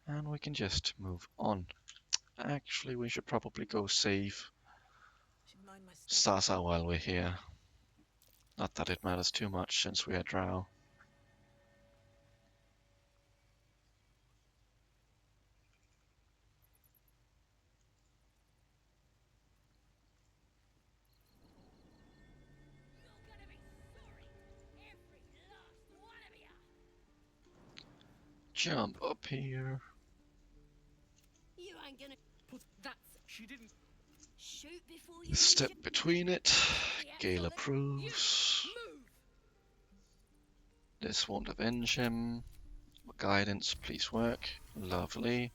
And we can just move on. Actually, we should probably go save Sasa while we're here. Not that it matters too much since we are drow. Jump up here. You ain't gonna put that. She didn't shoot before you Step between it. Gale approves. This won't avenge him. Guidance, please work. Lovely.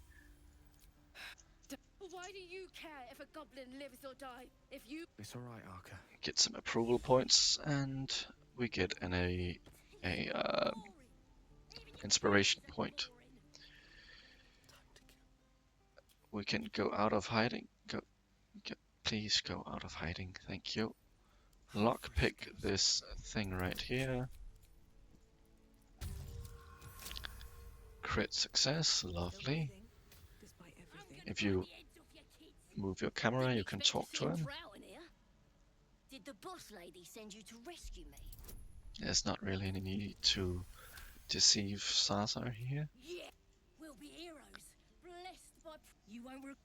Why do you care if a goblin lives or dies? If you... It's alright, Arca. Get some approval points, and we get a inspiration point. We can go out of hiding. Please go out of hiding. Thank you. Lockpick this thing right here. Crit success. Lovely. If you move your camera, you can talk to him. Did the boss lady send you to rescue me? There's not really any need to deceive Sasa here. Yeah, we'll be heroes. Blessed by you won't.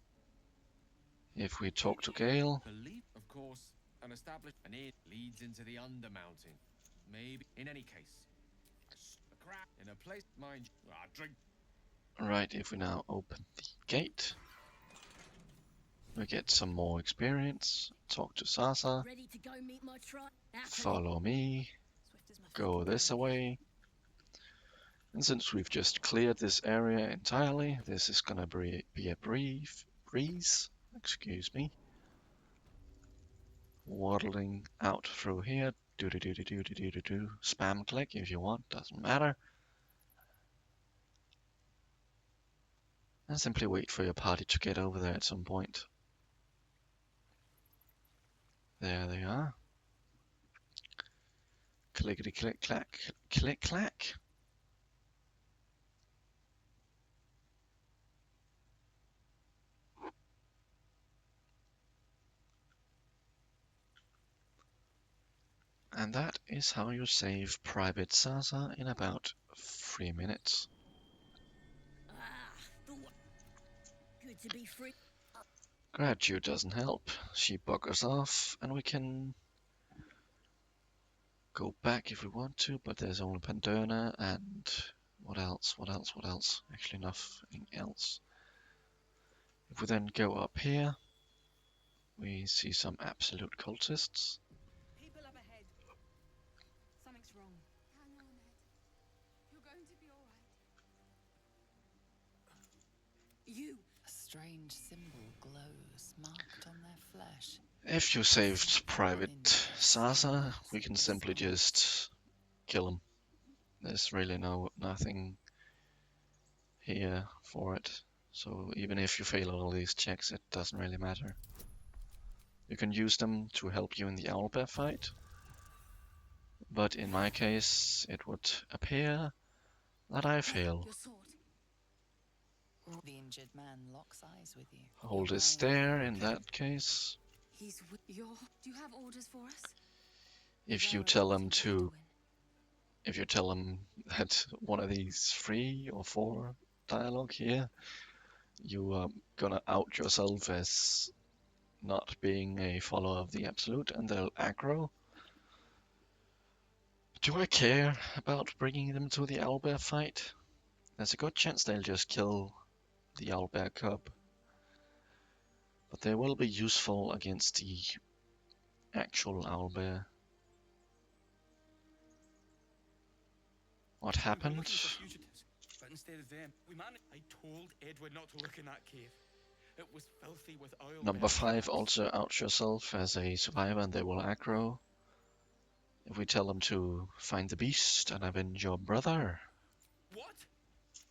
If we talk to Gale, of course, an established and it leads into the Undermountain. Maybe in any case, a crap in a place. Mind you, drink. Right, if we now open the gate, we get some more experience. Talk to Sasa. Ready to go meet my tribe? Follow me. Go this way. And since we've just cleared this area entirely, this is gonna be a breeze, excuse me. Waddling out through here, do. Spam click if you want, doesn't matter. And simply wait for your party to get over there at some point. There they are. Clickety click clack, click clack. And that is how you save Private Sasa in about 3 minutes. Good to be free. Gratitude doesn't help. She buggers off, and we can go back if we want to, but there's only Pandurna and what else? Actually nothing else. If we then go up here, we see some absolute cultists. People up ahead. Something's wrong. Hang on, Ed. You're going to be all right. You. A strange symbol glows, marked on their flesh. If you saved Private Sasa, we can simply just kill him. There's really nothing here for it. So even if you fail all these checks, it doesn't really matter. You can use them to help you in the owlbear fight. But in my case, it would appear that I fail. Your sword. The injured man locks eyes with you. Hold is there in that case. He's with your. Do you have orders for us? If you tell him that one of these 3 or 4 dialogue here, you are gonna out yourself as not being a follower of the Absolute, and they'll aggro. Do I care about bringing them to the owlbear fight? There's a good chance they'll just kill the owlbear cub. But they will be useful against the actual owlbear. What happened? But instead of them, I told Edward not to look in that cave. It was filthy with oil. Number 5, also out yourself as a survivor and they will aggro. If we tell them to find the beast and avenge your brother. What?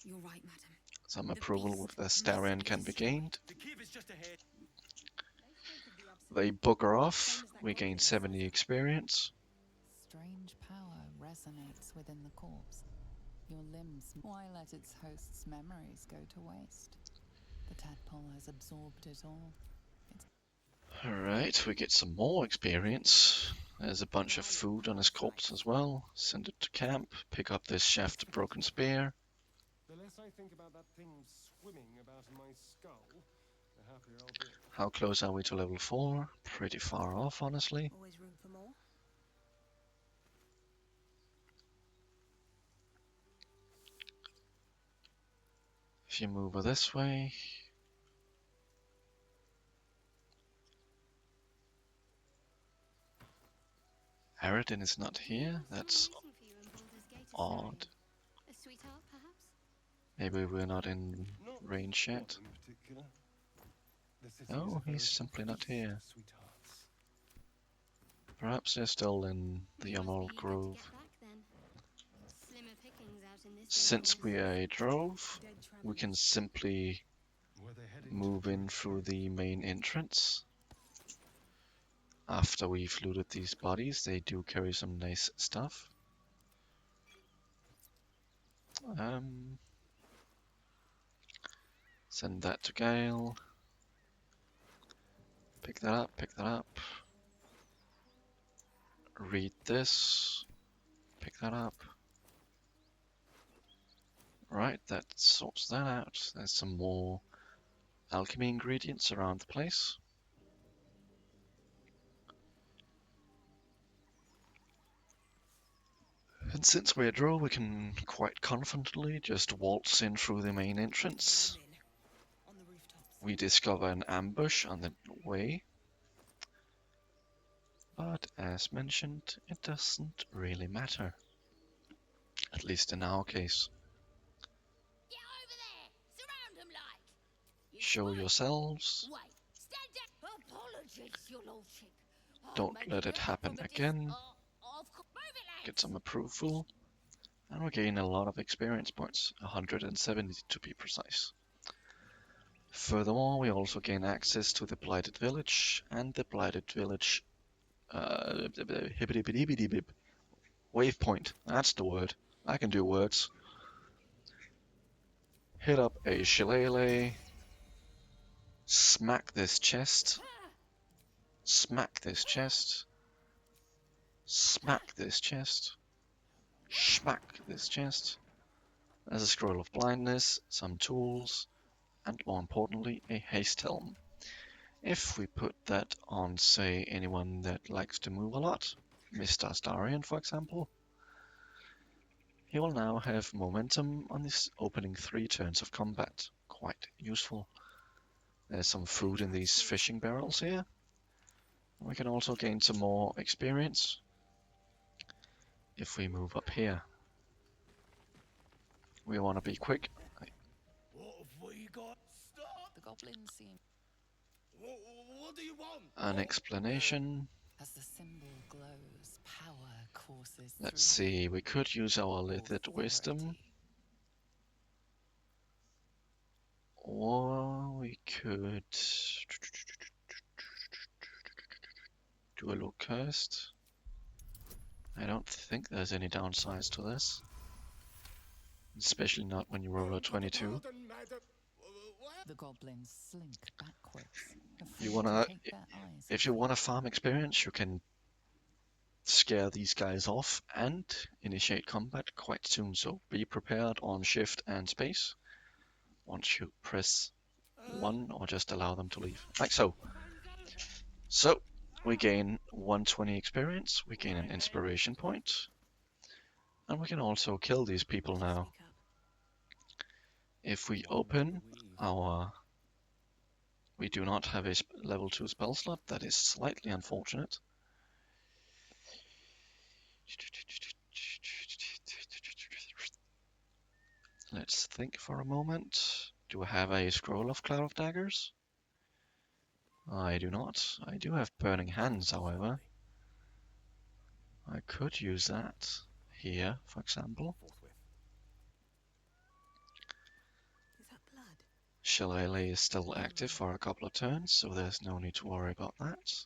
You're right, madam. Some approval with the Starion can be gained. The cave is just ahead. They bugger off. We gain 70 experience. Strange power resonates within the corpse. Your limbs, why let its host's memories go to waste? The tadpole has absorbed it all. Alright, we get some more experience. There's a bunch of food on his corpse as well. Send it to camp. Pick up this shaft broken spear. The less I think about that thing swimming about in my skull, the happier I'll be. How close are we to level 4? Pretty far off, honestly. Always room for more. If you move her this way. Aridin is not here. That's odd. A sweetheart, perhaps? Maybe we're not in range yet. Oh, he's simply not here. Perhaps they're still in the Emerald Grove. Since we are a drove, we can simply move in through the main entrance. After we've looted these bodies, they do carry some nice stuff. Send that to Gale. Pick that up, pick that up. Read this. Pick that up. Right, that sorts that out. There's some more alchemy ingredients around the place. And since we're a draw, we can quite confidently just waltz in through the main entrance. We discover an ambush on the way. But as mentioned, it doesn't really matter. At least in our case. Show yourselves. Wait, stand down. Apologies, your lordship. Don't let it happen again. Get some approval. And we gain a lot of experience points, 170 to be precise. Furthermore, we also gain access to the Blighted Village and the Blighted Village waypoint. That's the word. I can do words. Hit up a shillelagh. Smack this chest. Smack this chest. Smack this chest. Smack this chest. There's a scroll of blindness, some tools, and more importantly, a haste helm. If we put that on, say, anyone that likes to move a lot, Mr. Astarion, for example, he will now have momentum on his opening 3 turns of combat. Quite useful. There's some food in these fishing barrels here. We can also gain some more experience if we move up here. We want to be quick. What have we got? Stop! The goblins seem... What do you want? An explanation. As the symbol glows, power courses Let's see, we could use our Lithed Wisdom. Or we could do a look cursed. I don't think there's any downsides to this. Especially not when you roll a 22. The goblins slink backwards. You wanna, if you wanna farm experience, you can scare these guys off and initiate combat quite soon. So be prepared on shift and space once you press 1, or just allow them to leave, like so. So we gain 120 experience, we gain an inspiration point, and we can also kill these people now. If we open our... We do not have a level 2 spell slot. That is slightly unfortunate. Let's think for a moment. Do I have a scroll of Cloud of Daggers? I do not. I do have Burning Hands, however. I could use that here, for example. Shillelagh is still active for a couple of turns, so there's no need to worry about that.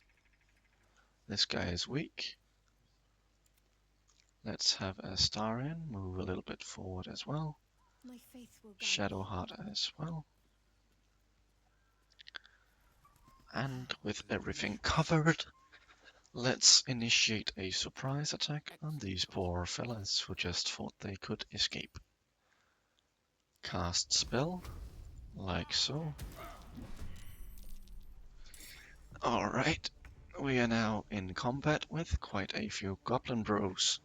This guy is weak. Let's have Astarion move a little bit forward as well. Shadowheart as well. And with everything covered, let's initiate a surprise attack on these poor fellas who just thought they could escape. Cast spell. Like so. Alright, we are now in combat with quite a few goblin bros.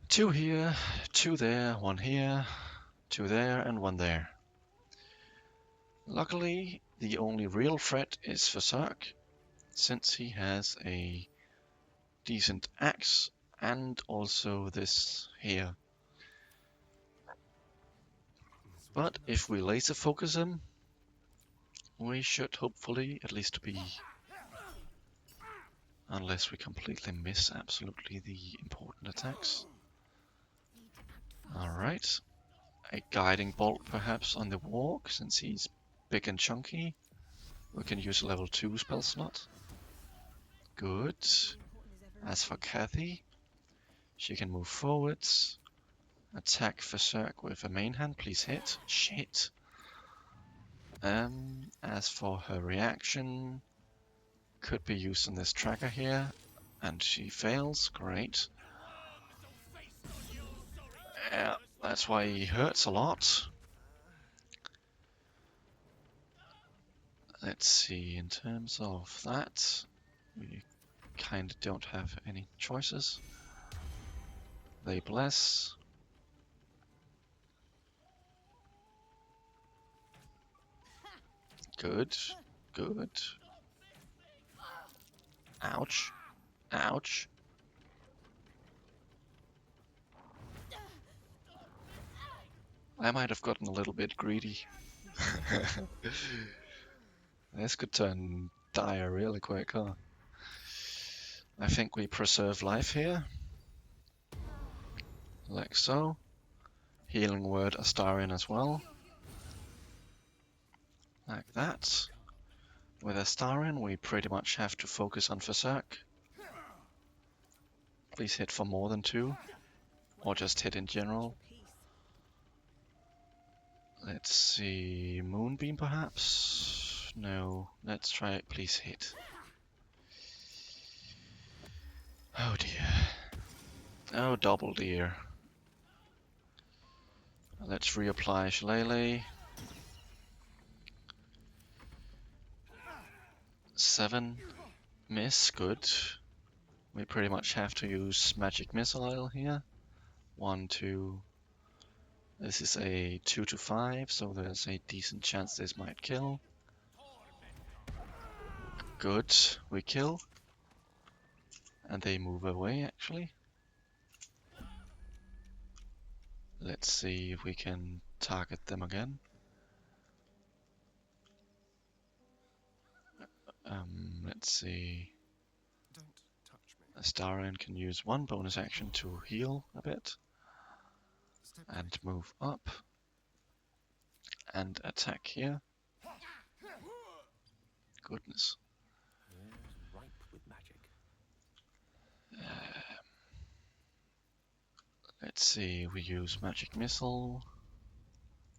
2 here, 2 there, 1 here, 2 there, and 1 there. Luckily, the only real threat is Berserk, since he has a decent axe and also this here. But if we laser focus him, we should hopefully at least be... Unless we completely miss absolutely the important attacks. Alright. A guiding bolt perhaps on the walk, since he's big and chunky. We can use a level 2 spell slot. Good. As for Kathy, she can move forwards. Attack Berserk with a main hand, please hit. Shit. As for her reaction, could be used on this tracker here, and she fails. Great. Yeah, that's why he hurts a lot. Let's see, in terms of that, we kinda don't have any choices. They bless. Good, good. Ouch, ouch. I might have gotten a little bit greedy. This could turn dire really quick, huh? I think we preserve life here. Like so. Healing word Astarion as well. Like that. With Astarion, we pretty much have to focus on Berserk. Please hit for more than 2. Or just hit in general. Let's see. Moonbeam perhaps? No. Let's try it. Please hit. Oh dear. Oh, double dear. Let's reapply Shillelagh. 7. Miss. Good. We pretty much have to use Magic Missile here. 1, 2. This is a 2 to 5, so there's a decent chance this might kill. Good. We kill. And they move away, actually. Let's see if we can target them again. Let's see. Astarion can use 1 bonus action to heal a bit. And move up. And attack here. Goodness. Ripe with magic. Let's see, we use Magic Missile.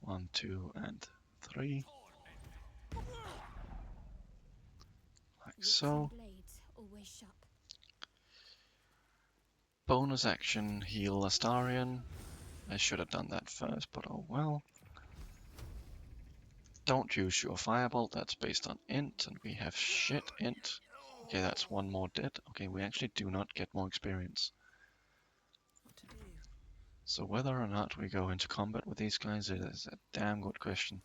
1, 2, and 3. Like so. Bonus action, heal Astarion. I should have done that first, but oh well. Don't use your Firebolt, that's based on int, and we have shit int. Okay, that's 1 more dead. Okay, we actually do not get more experience. So whether or not we go into combat with these guys is a damn good question.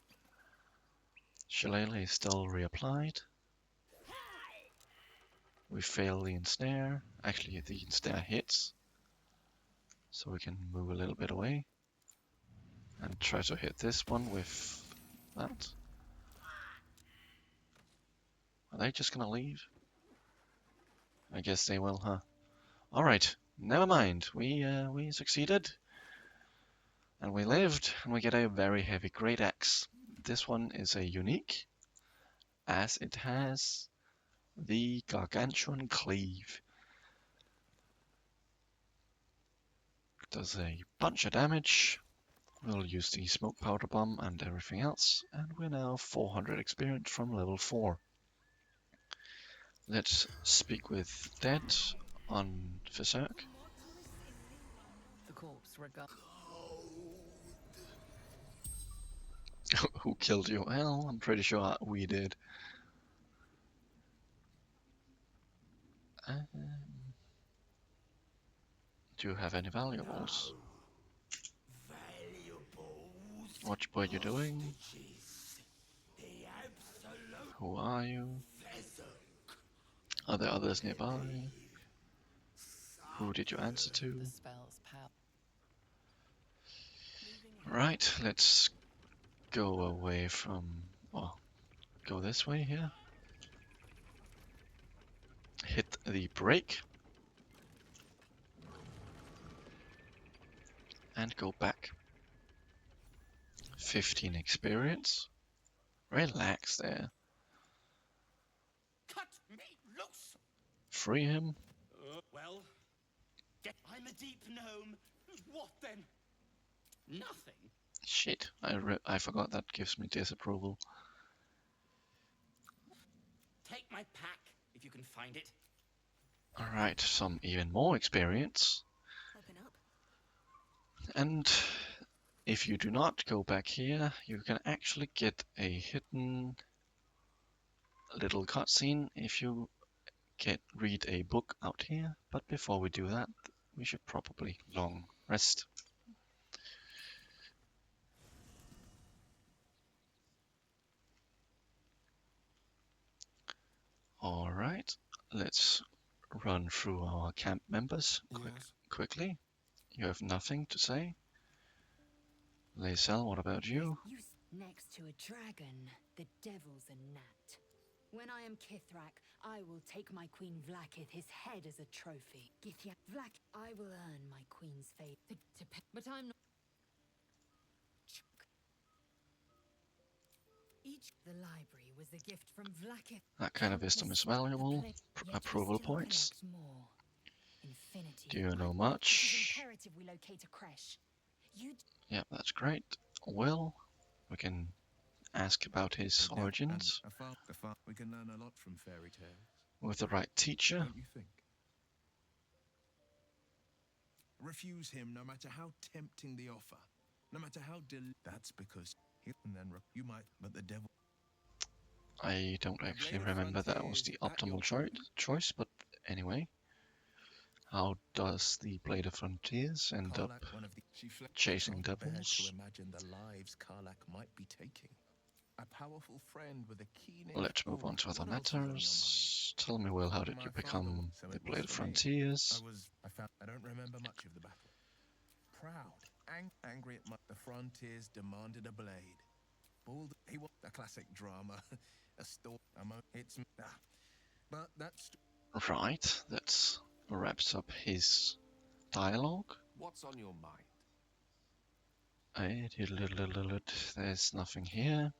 Shillelagh is still reapplied. We fail the ensnare. Actually, the ensnare hits. So we can move a little bit away. And try to hit this one with that. Are they just gonna leave? I guess they will, huh? Alright, never mind. We succeeded. And we lived, and we get a very heavy great axe. This one is a unique, as it has the Gargantuan Cleave. Does a bunch of damage. We'll use the Smoke Powder Bomb and everything else, and we're now 400 experience from level 4. Let's speak with Dead on Berserk. The corpse regard. Who killed you? Well, I'm pretty sure we did. Do you have any valuables? What were you doing? Who are you? Are there others nearby? Who did you answer to? Right, let's go away from... well, go this way here. Hit the brake. And go back. 15 experience. Relax there. Cut me loose! Free him. Well, I'm a deep gnome. What then? Nothing. Shit, I forgot that gives me disapproval. Take my pack if you can find it. Alright, some even more experience. Open up. And if you do not go back here, you can actually get a hidden little cutscene if you read a book out here. But before we do that, we should probably long rest. Alright, let's run through our camp members quickly. You have nothing to say? Lae'zel, what about you? Next to a dragon, the devil's a gnat. When I am Kithrak, I will take my queen Vlakith his head as a trophy. Githya Vlak, I will earn my queen's fate. But I'm not. The library was a gift from Vlakith. That kind of wisdom is valuable. Approval points. Do you know much? Imperative we locate a creche. Yeah, that's great. Wyll, we can ask about his origins. We can learn a lot from fairy tales. With the right teacher. Don't you think? Refuse him no matter how tempting the offer. No matter how that's because and then you might, but the devil. I don't actually remember that was the optimal choice, but anyway. How does the Blade of Frontiers end up chasing devils? To imagine the lives Karlach might be taking. A powerful friend with a keen. Let's move on to other matters. Tell me, Wyll, how did you become the Blade of Frontiers? I don't remember much of the battle. Proud, angry at the Frontiers demanded a blade. Bald, he was a classic drama, a story. It's but that's right. That wraps up his dialogue. What's on your mind? There's nothing here.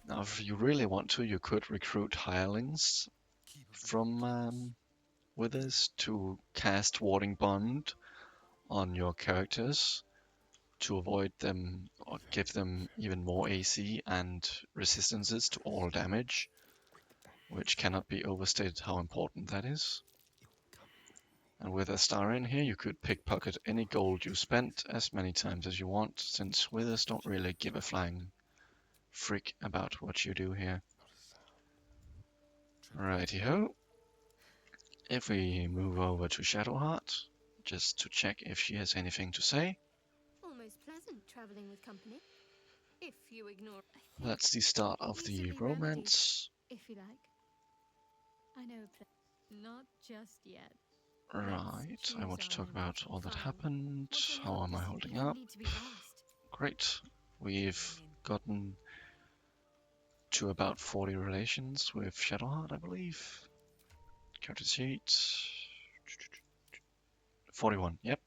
Now, if you really want to, you could recruit hirelings from Withers to cast Warding Bond on your characters to avoid them or give them even more AC and resistances to all damage, which cannot be overstated how important that is. And with a star in here, you could pickpocket any gold you spent as many times as you want, since Withers don't really give a flying frick about what you do here. Righty-ho. If we move over to Shadowheart, just to check if she has anything to say. Almost pleasant traveling with company. If you ignore. That's the start of the romance. If you like. I know a place. Not just yet. Right, I want to talk about all that happened. How am I holding up? Great. We've gotten to about 40 relations with Shadowheart, I believe. Character sheet. 41, yep.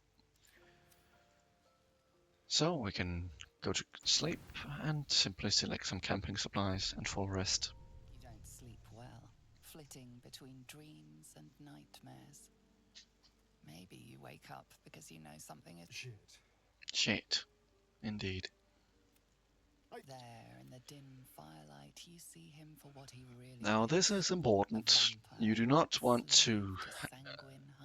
So we can go to sleep and simply select some camping supplies and full rest. You don't sleep well, flitting between dreams and nightmares. Maybe you wake up because you know something is Shit. Indeed. There in the dim firelight, you see him for what he really Now this is important. You do not want to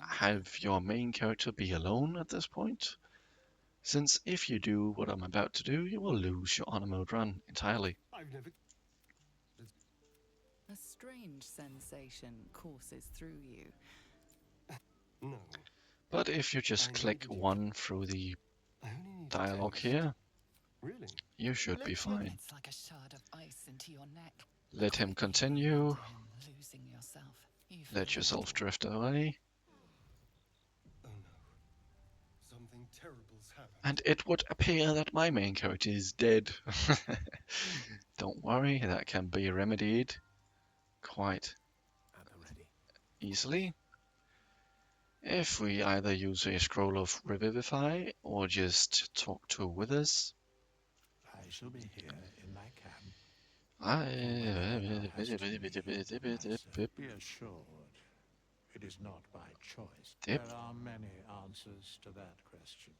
have your main character be alone at this point, since if you do what I'm about to do, you will lose your honor mode run entirely. A strange sensation courses through you. No. But if you just click 1 through the dialogue here, really? You should be fine. It's like a shard of ice into your neck. Let him continue. Losing yourself. Let yourself drift away. Oh no. Something terrible's happened. And it would appear that my main character is dead. Don't worry, that can be remedied quite easily. If we either use a scroll of Revivify or just talk to Withers. I shall be here in my camp. Be assured, it is not by choice. Tip. There are many answers to that question.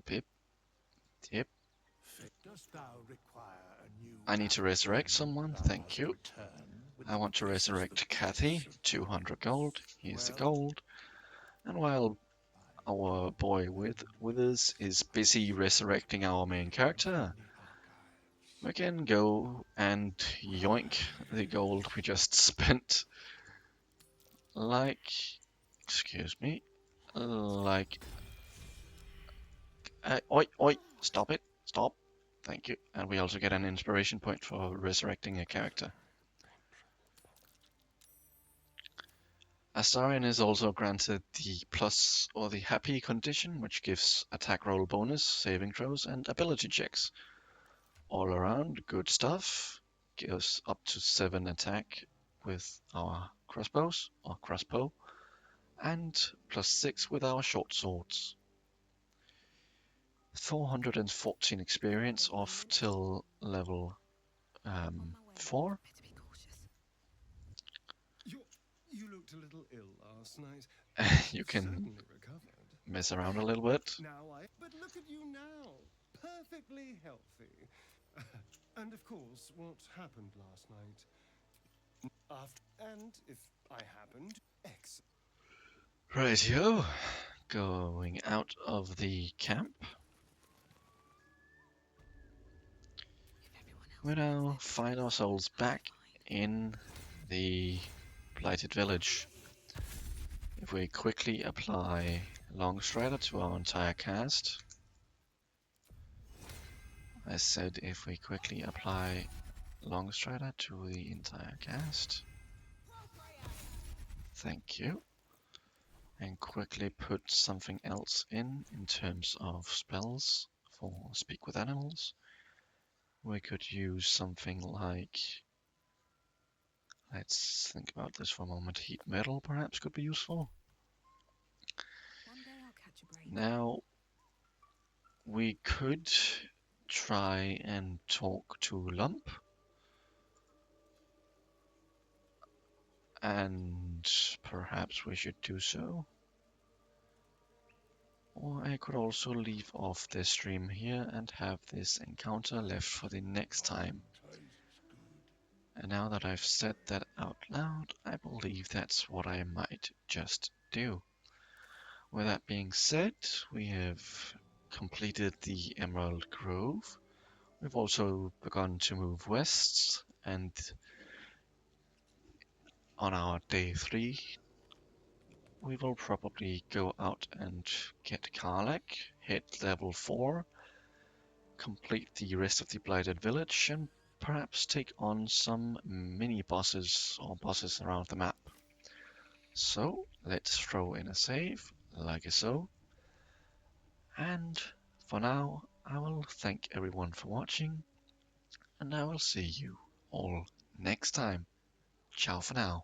Pip. Tip. Dost thou require a new I need to resurrect someone, thank you. I want to resurrect Kathy, 200 gold, here's the gold. And while our boy Withers is busy resurrecting our main character, we can go and yoink the gold we just spent. Excuse me, oi, stop it, stop. Thank you. And we also get an inspiration point for resurrecting a character. Astarion is also granted the plus or the happy condition, which gives attack roll bonus, saving throws, and ability checks. All around good stuff. Gives up to 7 attack with our crossbows or crossbow, and plus 6 with our short swords. 414 experience off till level 4. You looked a little ill last night. You can Certainly recovered. mess around a little bit. But look at you now, perfectly healthy. And of course, what happened last night? And if I happened, Rightio, going out of the camp. We now find ourselves back in the Blighted village. If we quickly apply Longstrider to our entire cast, I said if we quickly apply Longstrider to the entire cast, thank you, and quickly put something else in terms of spells for Speak with Animals, we could use something like, let's think about this for a moment, Heat Metal perhaps could be useful. Now, we could try and talk to Lump, and perhaps we should do so. Or I could also leave off the stream here and have this encounter left for the next time. And now that I've said that out loud, I believe that's what I might just do. With that being said, we have completed the Emerald Grove. We've also begun to move west, and on our day 3, we will probably go out and get Karlach, hit level 4, complete the rest of the Blighted village, and perhaps take on some mini-bosses or bosses around the map. So, let's throw in a save, like so. And for now, I will thank everyone for watching, and I will see you all next time. Ciao for now.